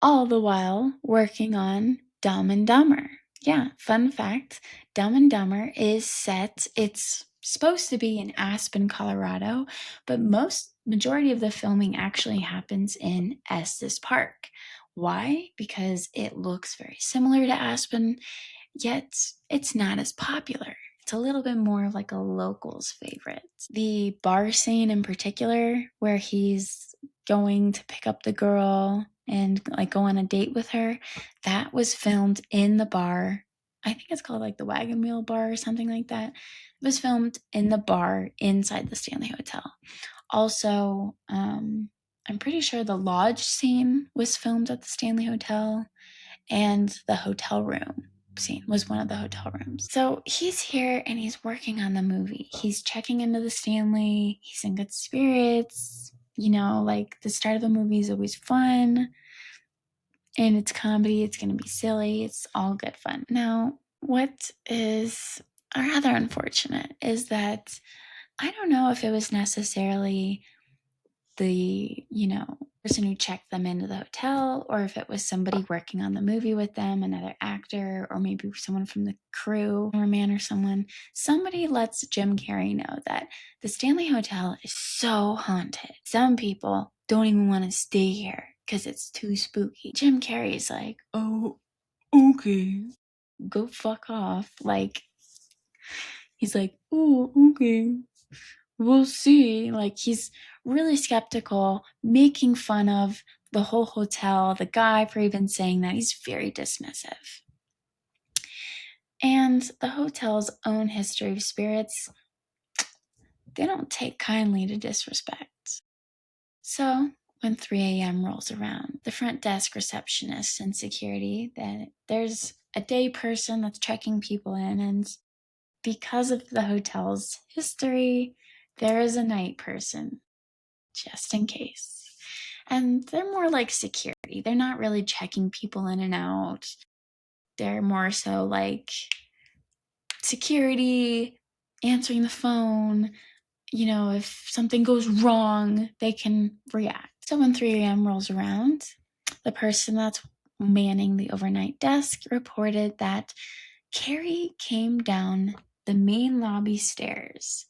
All the while working on Dumb and Dumber. Yeah, fun fact, Dumb and Dumber is set, it's supposed to be in Aspen, Colorado, but majority of the filming actually happens in Estes Park. Why? Because it looks very similar to Aspen, yet it's not as popular. It's a little bit more of like a local's favorite. The bar scene in particular, where he's going to pick up the girl and like go on a date with her, that was filmed in the bar. I think it's called like the Wagon Wheel Bar or something like that. It was filmed in the bar inside the Stanley Hotel. Also, I'm pretty sure the lodge scene was filmed at the Stanley Hotel, and the hotel room scene was one of the hotel rooms. So he's here and he's working on the movie. He's checking into the Stanley. He's in good spirits. You know, like the start of the movie is always fun. And it's comedy. It's going to be silly. It's all good fun. Now, what is rather unfortunate is that I don't know if it was necessarily the, person who checked them into the hotel, or if it was somebody working on the movie with them, another actor, or maybe someone from the crew, or man or someone. Somebody lets Jim Carrey know that the Stanley Hotel is so haunted. Some people don't even want to stay here because it's too spooky. Jim Carrey's like, oh, okay, go fuck off. Like, he's like, oh, okay, we'll see. Like, he's really skeptical, making fun of the whole hotel, the guy for even saying that. He's very dismissive. And the hotel's own history of spirits, they don't take kindly to disrespect. So when 3 a.m. rolls around, the front desk receptionist and security, that there's a day person that's checking people in, and because of the hotel's history, there is a night person, just in case. And they're more like security. They're not really checking people in and out. They're more so like security, answering the phone. You know, if something goes wrong, they can react. So when 3 a.m. rolls around, the person that's manning the overnight desk reported that Carrie came down the main lobby stairs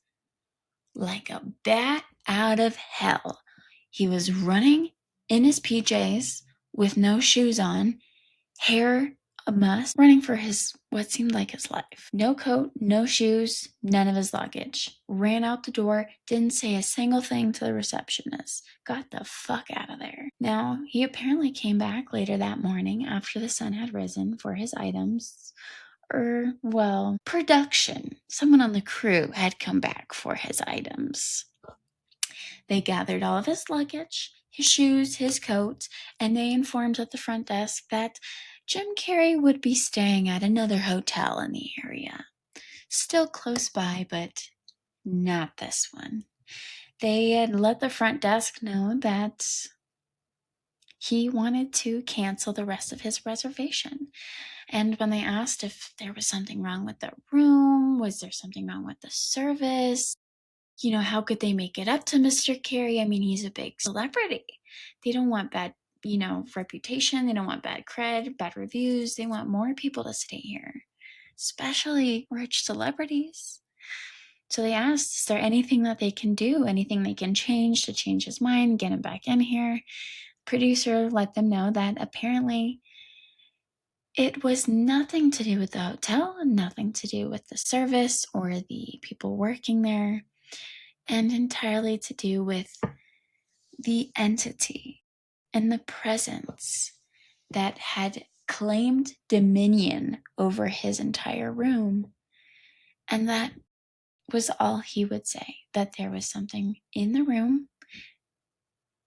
like a bat out of hell. He was running in his PJs with no shoes on, hair a mess, running for what seemed like his life. No coat, no shoes, none of his luggage. Ran out the door, didn't say a single thing to the receptionist. Got the fuck out of there. Now, he apparently came back later that morning after the sun had risen for his items. Production. Someone on the crew had come back for his items. They gathered all of his luggage, his shoes, his coat, and they informed at the front desk that Jim Carrey would be staying at another hotel in the area. Still close by, but not this one. They had let the front desk know that he wanted to cancel the rest of his reservation. And when they asked if there was something wrong with the room, was there something wrong with the service, how could they make it up to Mr. Carey? I mean, he's a big celebrity. They don't want bad, reputation. They don't want bad cred, bad reviews. They want more people to stay here. especially rich celebrities. So they asked, is there anything that they can do, anything they can change to change his mind, get him back in here? Producer let them know that apparently it was nothing to do with the hotel, nothing to do with the service or the people working there, and entirely to do with the entity and the presence that had claimed dominion over his entire room. And that was all he would say, that there was something in the room.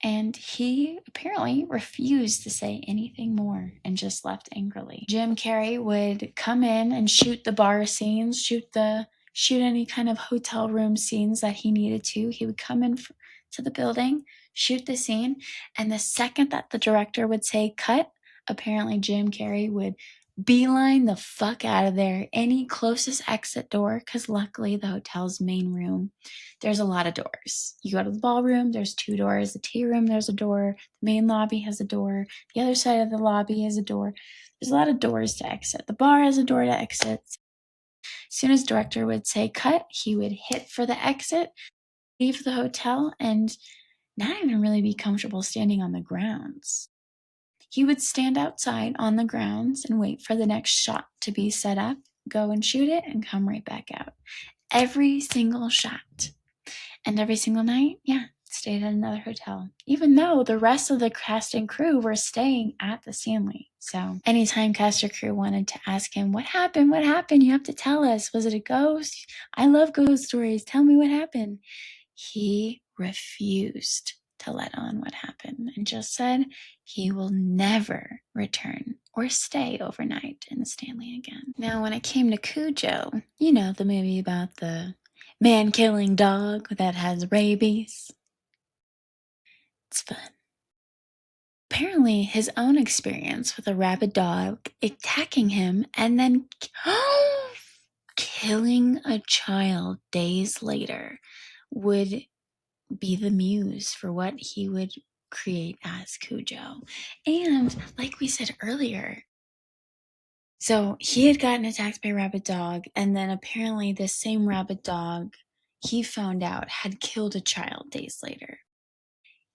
And he apparently refused to say anything more and just left angrily. Jim Carrey would come in and shoot the bar scenes, shoot any kind of hotel room scenes that he needed to. He would come in to the building, shoot the scene, and the second that the director would say cut, apparently Jim Carrey would beeline the fuck out of there, any closest exit door, because luckily the hotel's main room, there's a lot of doors. You go to the ballroom, there's 2 doors. The tea room, there's a door. The main lobby has a door. The other side of the lobby has a door. There's a lot of doors to exit. The bar has a door to exit. As soon as director would say cut, he would hit for the exit, leave the hotel, and not even really be comfortable standing on the grounds. He would stand outside on the grounds and wait for the next shot to be set up, go and shoot it, and come right back out. Every single shot. And every single night, stayed at another hotel, even though the rest of the cast and crew were staying at the Stanley. So anytime cast or crew wanted to ask him, what happened? What happened? You have to tell us. Was it a ghost? I love ghost stories. Tell me what happened. He refused to let on what happened and just said he will never return or stay overnight in the Stanley again. Now, when it came to Cujo, the movie about the man-killing dog that has rabies. It's fun. Apparently, his own experience with a rabid dog attacking him and then killing a child days later would be the muse for what he would create as Cujo. And like we said earlier, so he had gotten attacked by a rabid dog, and then apparently this same rabid dog, he found out, had killed a child days later.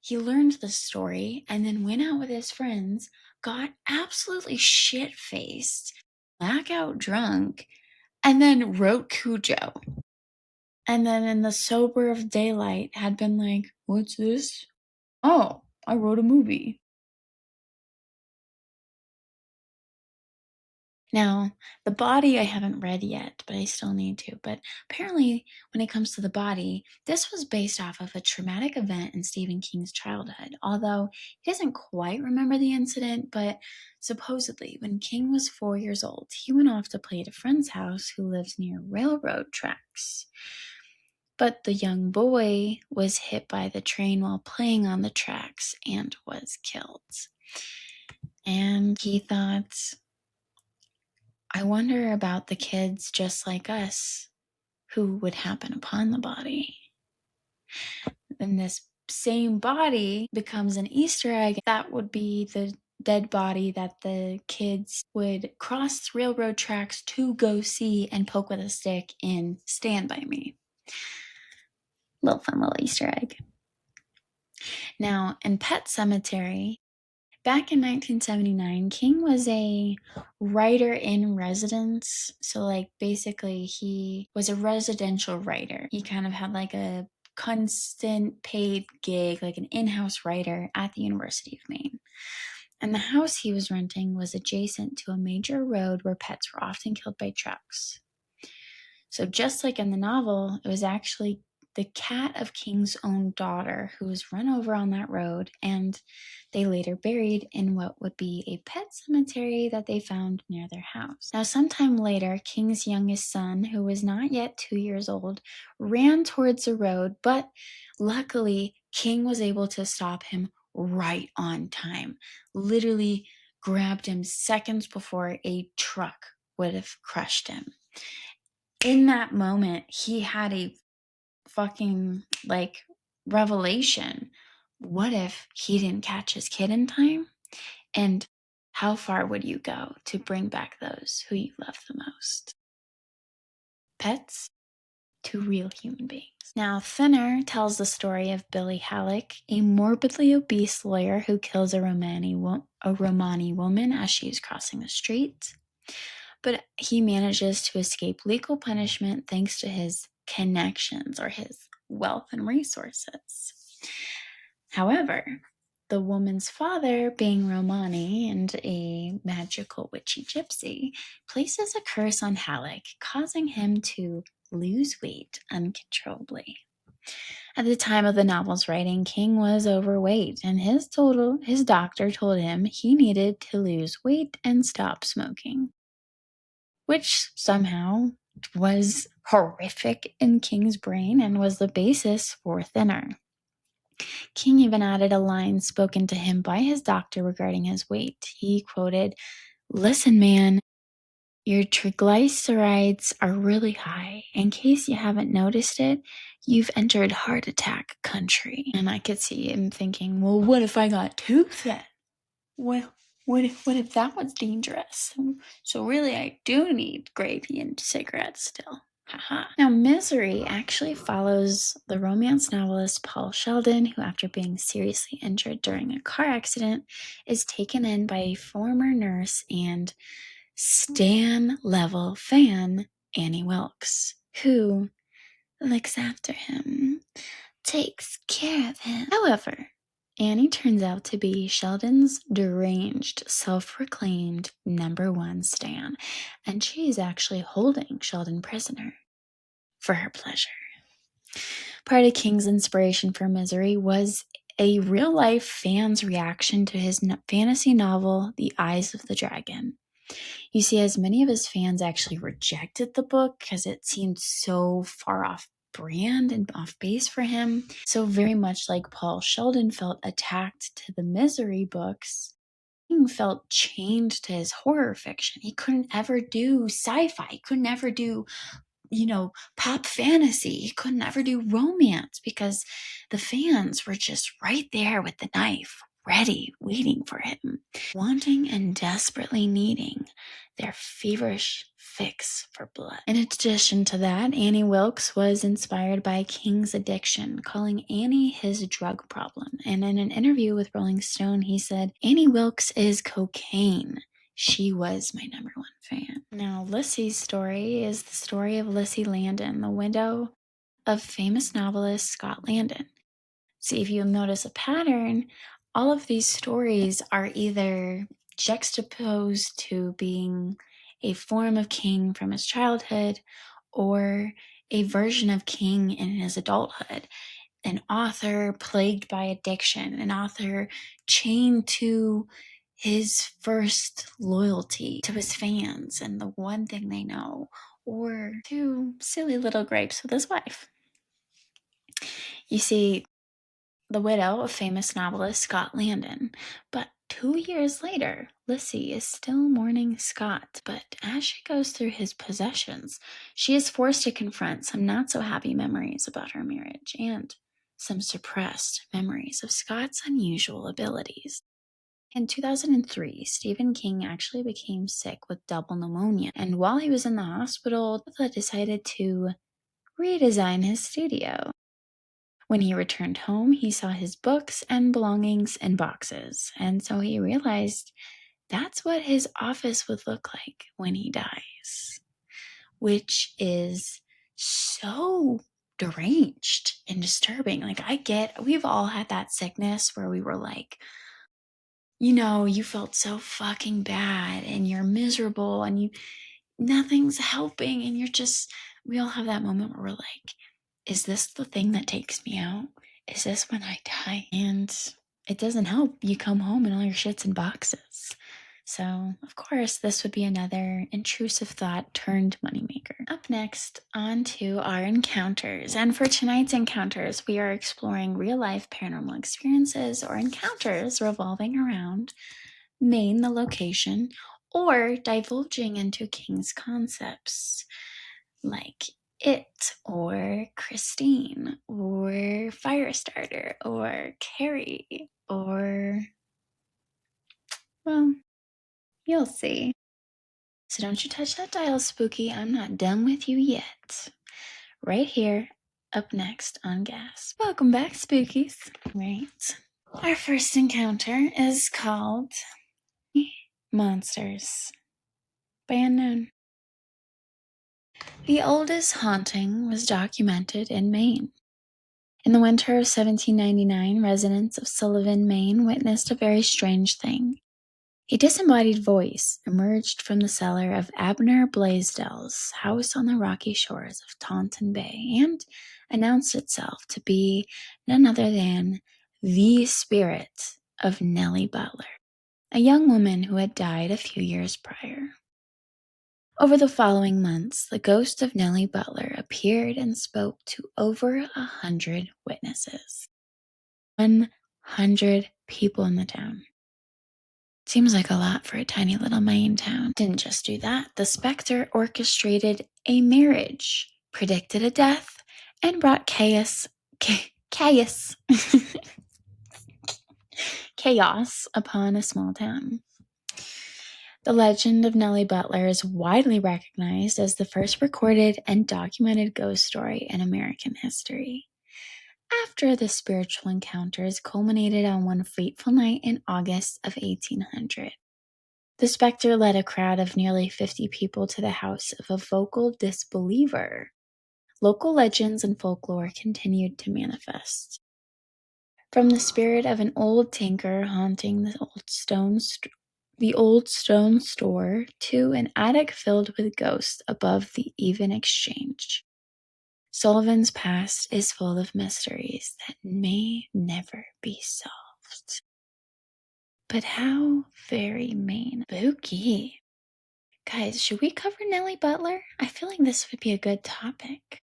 He learned the story and then went out with his friends, got absolutely shit-faced, blackout drunk, and then wrote Cujo. And then in the sober of daylight had been like, what's this? Oh, I wrote a movie. Now, the body I haven't read yet, but I still need to. But apparently, when it comes to the body, this was based off of a traumatic event in Stephen King's childhood. Although he doesn't quite remember the incident, but supposedly, when King was 4 years old, he went off to play at a friend's house who lives near railroad tracks. But the young boy was hit by the train while playing on the tracks and was killed. And he thought, I wonder about the kids just like us who would happen upon the body. And this same body becomes an Easter egg. That would be the dead body that the kids would cross railroad tracks to go see and poke with a stick in Stand By Me. Little fun little Easter egg. Now, in Pet Sematary, back in 1979, King was a writer in residence. So, basically, he was a residential writer. He kind of had a constant paid gig, like an in-house writer at the University of Maine. And the house he was renting was adjacent to a major road where pets were often killed by trucks. So just like in the novel, it was actually the cat of King's own daughter who was run over on that road, and they later buried in what would be a pet cemetery that they found near their house. Now, sometime later, King's youngest son, who was not yet 2 years old, ran towards the road, but luckily, King was able to stop him right on time. Literally grabbed him seconds before a truck would have crushed him. In that moment, he had a fucking revelation. What if he didn't catch his kid in time? And how far would you go to bring back those who you love the most? pets to real human beings. Now, Thinner tells the story of Billy Halleck, a morbidly obese lawyer who kills a Romani woman as she is crossing the street. But he manages to escape legal punishment thanks to his connections or his wealth and resources. However, the woman's father, being Romani and a magical witchy gypsy, places a curse on Halleck, causing him to lose weight uncontrollably. At the time of the novel's writing, King was overweight, and his doctor told him he needed to lose weight and stop smoking, which somehow was horrific in King's brain and was the basis for Thinner. King even added a line spoken to him by his doctor regarding his weight. He quoted, "Listen, man, your triglycerides are really high. In case you haven't noticed it, you've entered heart attack country." And I could see him thinking, well, what if I got too thin? Well, what if that was dangerous? So really, I do need gravy and cigarettes still. Haha. Now, Misery actually follows the romance novelist Paul Sheldon, who, after being seriously injured during a car accident, is taken in by a former nurse and Stan-level fan, Annie Wilkes, who looks after him, takes care of him. However, Annie turns out to be Sheldon's deranged, self-proclaimed #1 stan, and she is actually holding Sheldon prisoner for her pleasure. Part of King's inspiration for Misery was a real-life fan's reaction to his fantasy novel, The Eyes of the Dragon. You see, as many of his fans actually rejected the book because it seemed so far off brand and off base for him. So very much like Paul Sheldon felt attacked to the Misery books, King felt chained to his horror fiction. He couldn't ever do sci-fi. He couldn't ever do, pop fantasy. He couldn't ever do romance because the fans were just right there with the knife, ready, waiting for him, wanting and desperately needing their feverish fix for blood. In addition to that, Annie Wilkes was inspired by King's addiction, calling Annie his drug problem. And in an interview with Rolling Stone, he said, "Annie Wilkes is cocaine. She was my #1 fan." Now, Lissy's story is the story of Lissy Landon, the widow of famous novelist Scott Landon. See, if you notice a pattern, all of these stories are either juxtaposed to being a form of King from his childhood or a version of King in his adulthood. An author plagued by addiction, an author chained to his first loyalty to his fans and the one thing they know, or two silly little grapes with his wife. You see, the widow of famous novelist Scott Landon. But 2 years later, Lissy is still mourning Scott, but as she goes through his possessions, she is forced to confront some not-so-happy memories about her marriage and some suppressed memories of Scott's unusual abilities. In 2003, Stephen King actually became sick with double pneumonia, and while he was in the hospital, he decided to redesign his studio. When he returned home, he saw his books and belongings in boxes, and so he realized that's what his office would look like when he dies, which is so deranged and disturbing. Like, we've all had that sickness where we were like, you felt so fucking bad and you're miserable and nothing's helping and we all have that moment where we're like, is this the thing that takes me out? Is this when I die? And it doesn't help. You come home and all your shit's in boxes. So, of course, this would be another intrusive thought turned moneymaker. Up next, on to our encounters. And for tonight's encounters, we are exploring real-life paranormal experiences or encounters revolving around Maine, the location, or divulging into King's concepts like It, or Christine, or Firestarter, or Carrie, or, well, you'll see. So don't you touch that dial, Spooky. I'm not done with you yet. Right here, up next on GASP. Welcome back, Spookies. Right. Our first encounter is called Monsters by Unknown. The oldest haunting was documented in Maine. In the winter of 1799, residents of Sullivan, Maine witnessed a very strange thing. A disembodied voice emerged from the cellar of Abner Blaisdell's house on the rocky shores of Taunton Bay and announced itself to be none other than the spirit of Nellie Butler, a young woman who had died a few years prior. Over the following months, the ghost of Nellie Butler appeared and spoke to over 100 witnesses. 100 people in the town. Seems like a lot for a tiny little Maine town. Didn't just do that. The specter orchestrated a marriage, predicted a death, and brought chaos chaos upon a small town. The legend of Nellie Butler is widely recognized as the first recorded and documented ghost story in American history. After the spiritual encounters culminated on one fateful night in August of 1800. The specter led a crowd of nearly 50 people to the house of a vocal disbeliever. Local legends and folklore continued to manifest. From the spirit of an old tinker haunting the old stone store to an attic filled with ghosts above the even exchange. Sullivan's past is full of mysteries that may never be solved. But how very Maine spooky. Guys, should we cover Nellie Butler? I feel like this would be a good topic.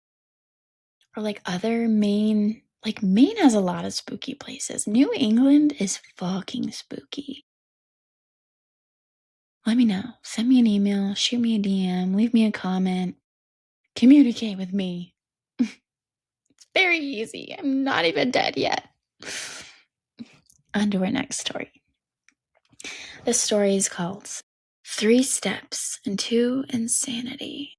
Or like other Maine, like Maine has a lot of spooky places. New England is fucking spooky. Let me know. Send me an email, shoot me a DM, leave me a comment, communicate with me. It's very easy. I'm not even dead yet. On to our next story. The story is called 3 Steps into Insanity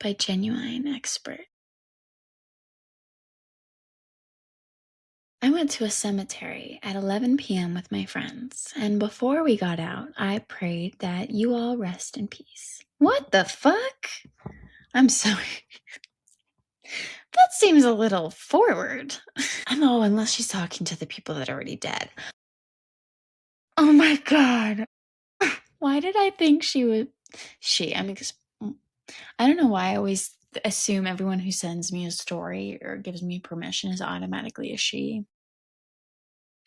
by Genuine Expert. I went to a cemetery at 11 p.m. with my friends, and before we got out, I prayed that you all rest in peace. What the fuck? I'm sorry. That seems a little forward. Oh, unless she's talking to the people that are already dead. Oh my god. Why did I think she would... I don't know why I always assume everyone who sends me a story or gives me permission is automatically a she.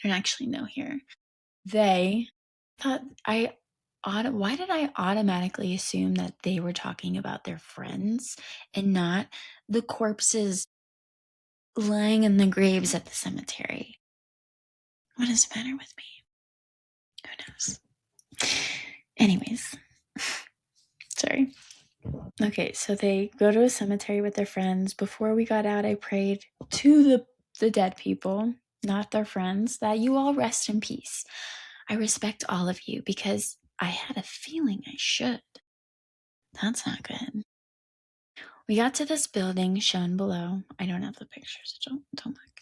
I don't actually know here. They thought why did I automatically assume that they were talking about their friends and not the corpses lying in the graves at the cemetery? What is the matter with me? Who knows? Anyways, sorry. Okay, so they go to a cemetery with their friends. Before we got out, I prayed to the dead people, not their friends, that you all rest in peace. I respect all of you because I had a feeling I should. That's not good. We got to this building shown below. I don't have the pictures, so don't look.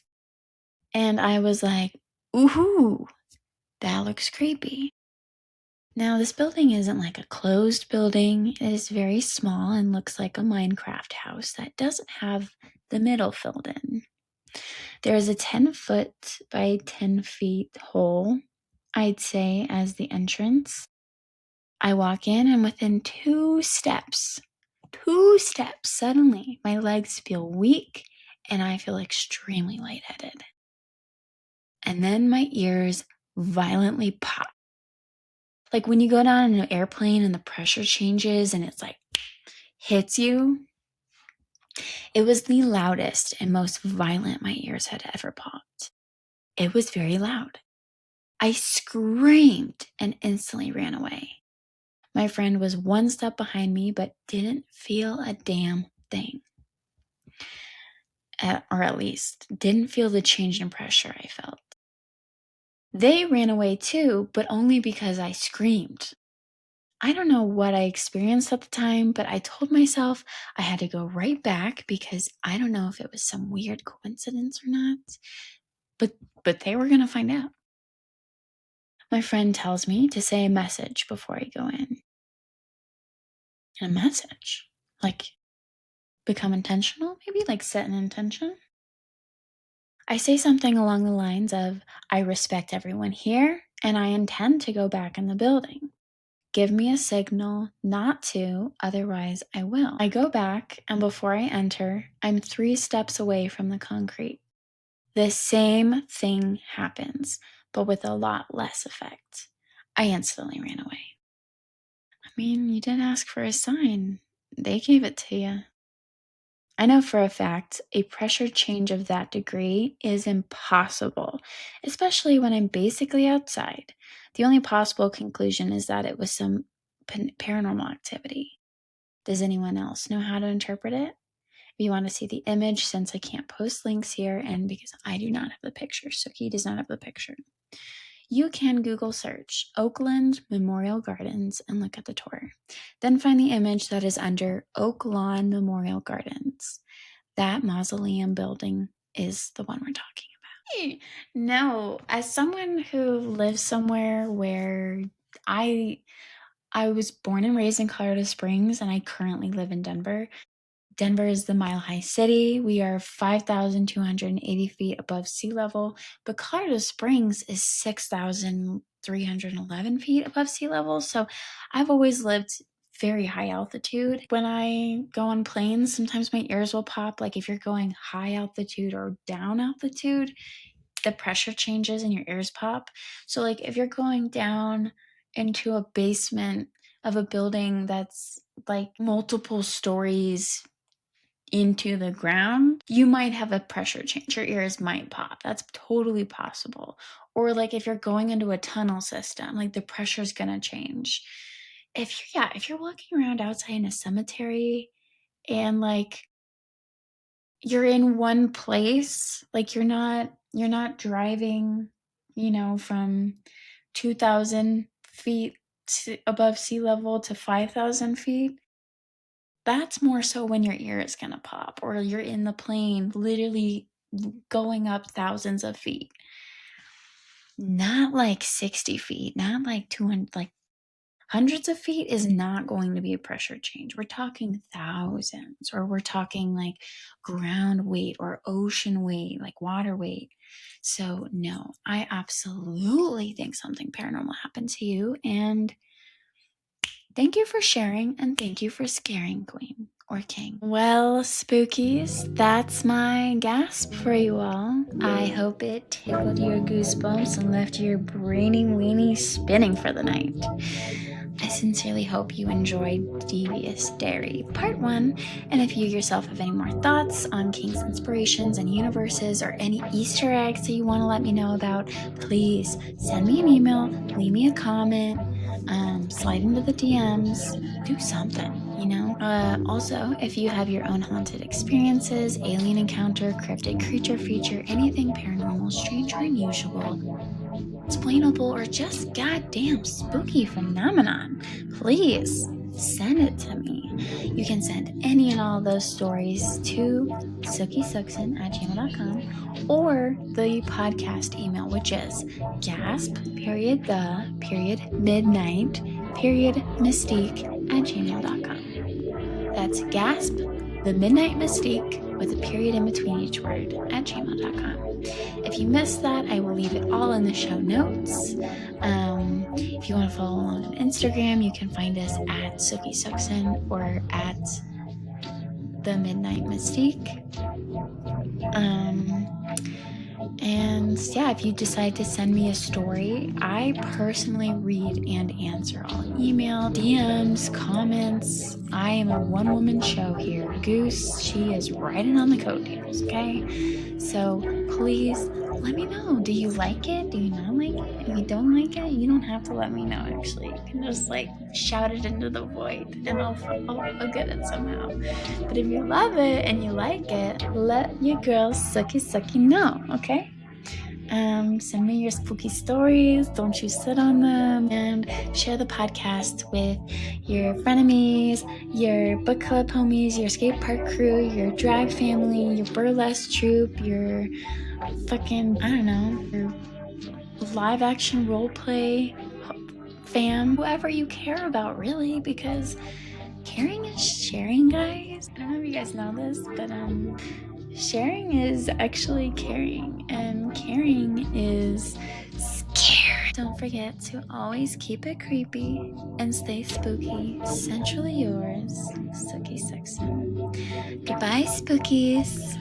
And I was like, ooh, that looks creepy. Now, this building isn't like a closed building. It is very small and looks like a Minecraft house that doesn't have the middle filled in. There is a 10-foot by 10 feet hole, I'd say, as the entrance. I walk in, and within 2 steps, suddenly my legs feel weak and I feel extremely lightheaded. And then my ears violently pop. Like when you go down in an airplane and the pressure changes and it's like hits you. It was the loudest and most violent my ears had ever popped. It was very loud. I screamed and instantly ran away. My friend was 1 step behind me but didn't feel a damn thing. Or at least didn't feel the change in pressure I felt. They ran away too, but only because I screamed. I don't know what I experienced at the time, but I told myself I had to go right back because I don't know if it was some weird coincidence or not. But they were going to find out. My friend tells me to say a message before I go in. A message? Like, become intentional, maybe? Like, set an intention? I say something along the lines of, I respect everyone here, and I intend to go back in the building. Give me a signal not to, otherwise I will. I go back, and before I enter, I'm 3 steps away from the concrete. The same thing happens, but with a lot less effect. I instantly ran away. I mean, you didn't ask for a sign. They gave it to you. I know for a fact a pressure change of that degree is impossible, especially when I'm basically outside. The only possible conclusion is that it was some paranormal activity. Does anyone else know how to interpret it? If you want to see the image, since I can't post links here and because I do not have the picture, Suki does not have the picture, you can Google search Oakland Memorial Gardens and look at the tour. Then find the image that is under Oak Lawn Memorial Gardens. That mausoleum building is the one we're talking about. No, as someone who lives somewhere where I was born and raised in Colorado Springs and I currently live in Denver. Denver is the Mile High City. We are 5,280 feet above sea level, but Colorado Springs is 6,311 feet above sea level. So I've always lived very high altitude. When I go on planes, sometimes my ears will pop. Like if you're going high altitude or down altitude, the pressure changes and your ears pop. So like if you're going down into a basement of a building that's like multiple stories into the ground, you might have a pressure change. Your ears might pop. That's totally possible. Or like if you're going into a tunnel system, like the pressure is gonna change. If you're walking around outside in a cemetery and like you're in one place, like you're not driving, from 2,000 feet above sea level to 5,000 feet. That's more so when your ear is gonna pop, or you're in the plane literally going up thousands of feet. Not like 60 feet, not like 200, like hundreds of feet is not going to be a pressure change. We're talking thousands, or we're talking like ground weight or ocean weight, like water weight. So no, I absolutely think something paranormal happened to you, and thank you for sharing, and thank you for scaring, Queen or King. Well, spookies, that's my gasp for you all. I hope it tickled your goosebumps and left your brainy weenie spinning for the night. I sincerely hope you enjoyed Devious Derry Part 1, and if you yourself have any more thoughts on King's inspirations and universes or any Easter eggs that you want to let me know about, please send me an email, leave me a comment, slide into the DMs, do something. Also, if you have your own haunted experiences, alien encounter, cryptid creature feature, anything paranormal, strange or unusual, explainable, or just goddamn spooky phenomenon, please send it to me. You can send any and all of those stories to sookiesuksin@gmail.com or the podcast email, which is gasp.the.midnight.mystique@gmail.com. That's gasp, the midnight mystique, with a period in between each word, @gmail.com. If you missed that, I will leave it all in the show notes. If you want to follow along on Instagram, you can find us at Sookie Suxin or at The Midnight Mystique. And yeah, if you decide to send me a story, I personally read and answer all email, DMs, comments. I am a one-woman show here. Goose, she is riding on the coattails, okay? So please let me know. Do you like it? Do you not like it? If you don't like it, you don't have to let me know, actually. You can just like shout it into the void and I'll get it somehow. But if you love it and you like it, let your girl Sucky know, okay? Send me your spooky stories. Don't you sit on them. And share the podcast with your frenemies, your book club homies, your skate park crew, your drag family, your burlesque troupe, your fucking, I don't know, your live action role play fam, whoever you care about, really, because caring is sharing, guys. I don't know if you guys know this, but sharing is actually caring, and caring is scary. Don't forget to always keep it creepy and stay spooky. Centrally yours, Sookie Sexton. Goodbye, spookies.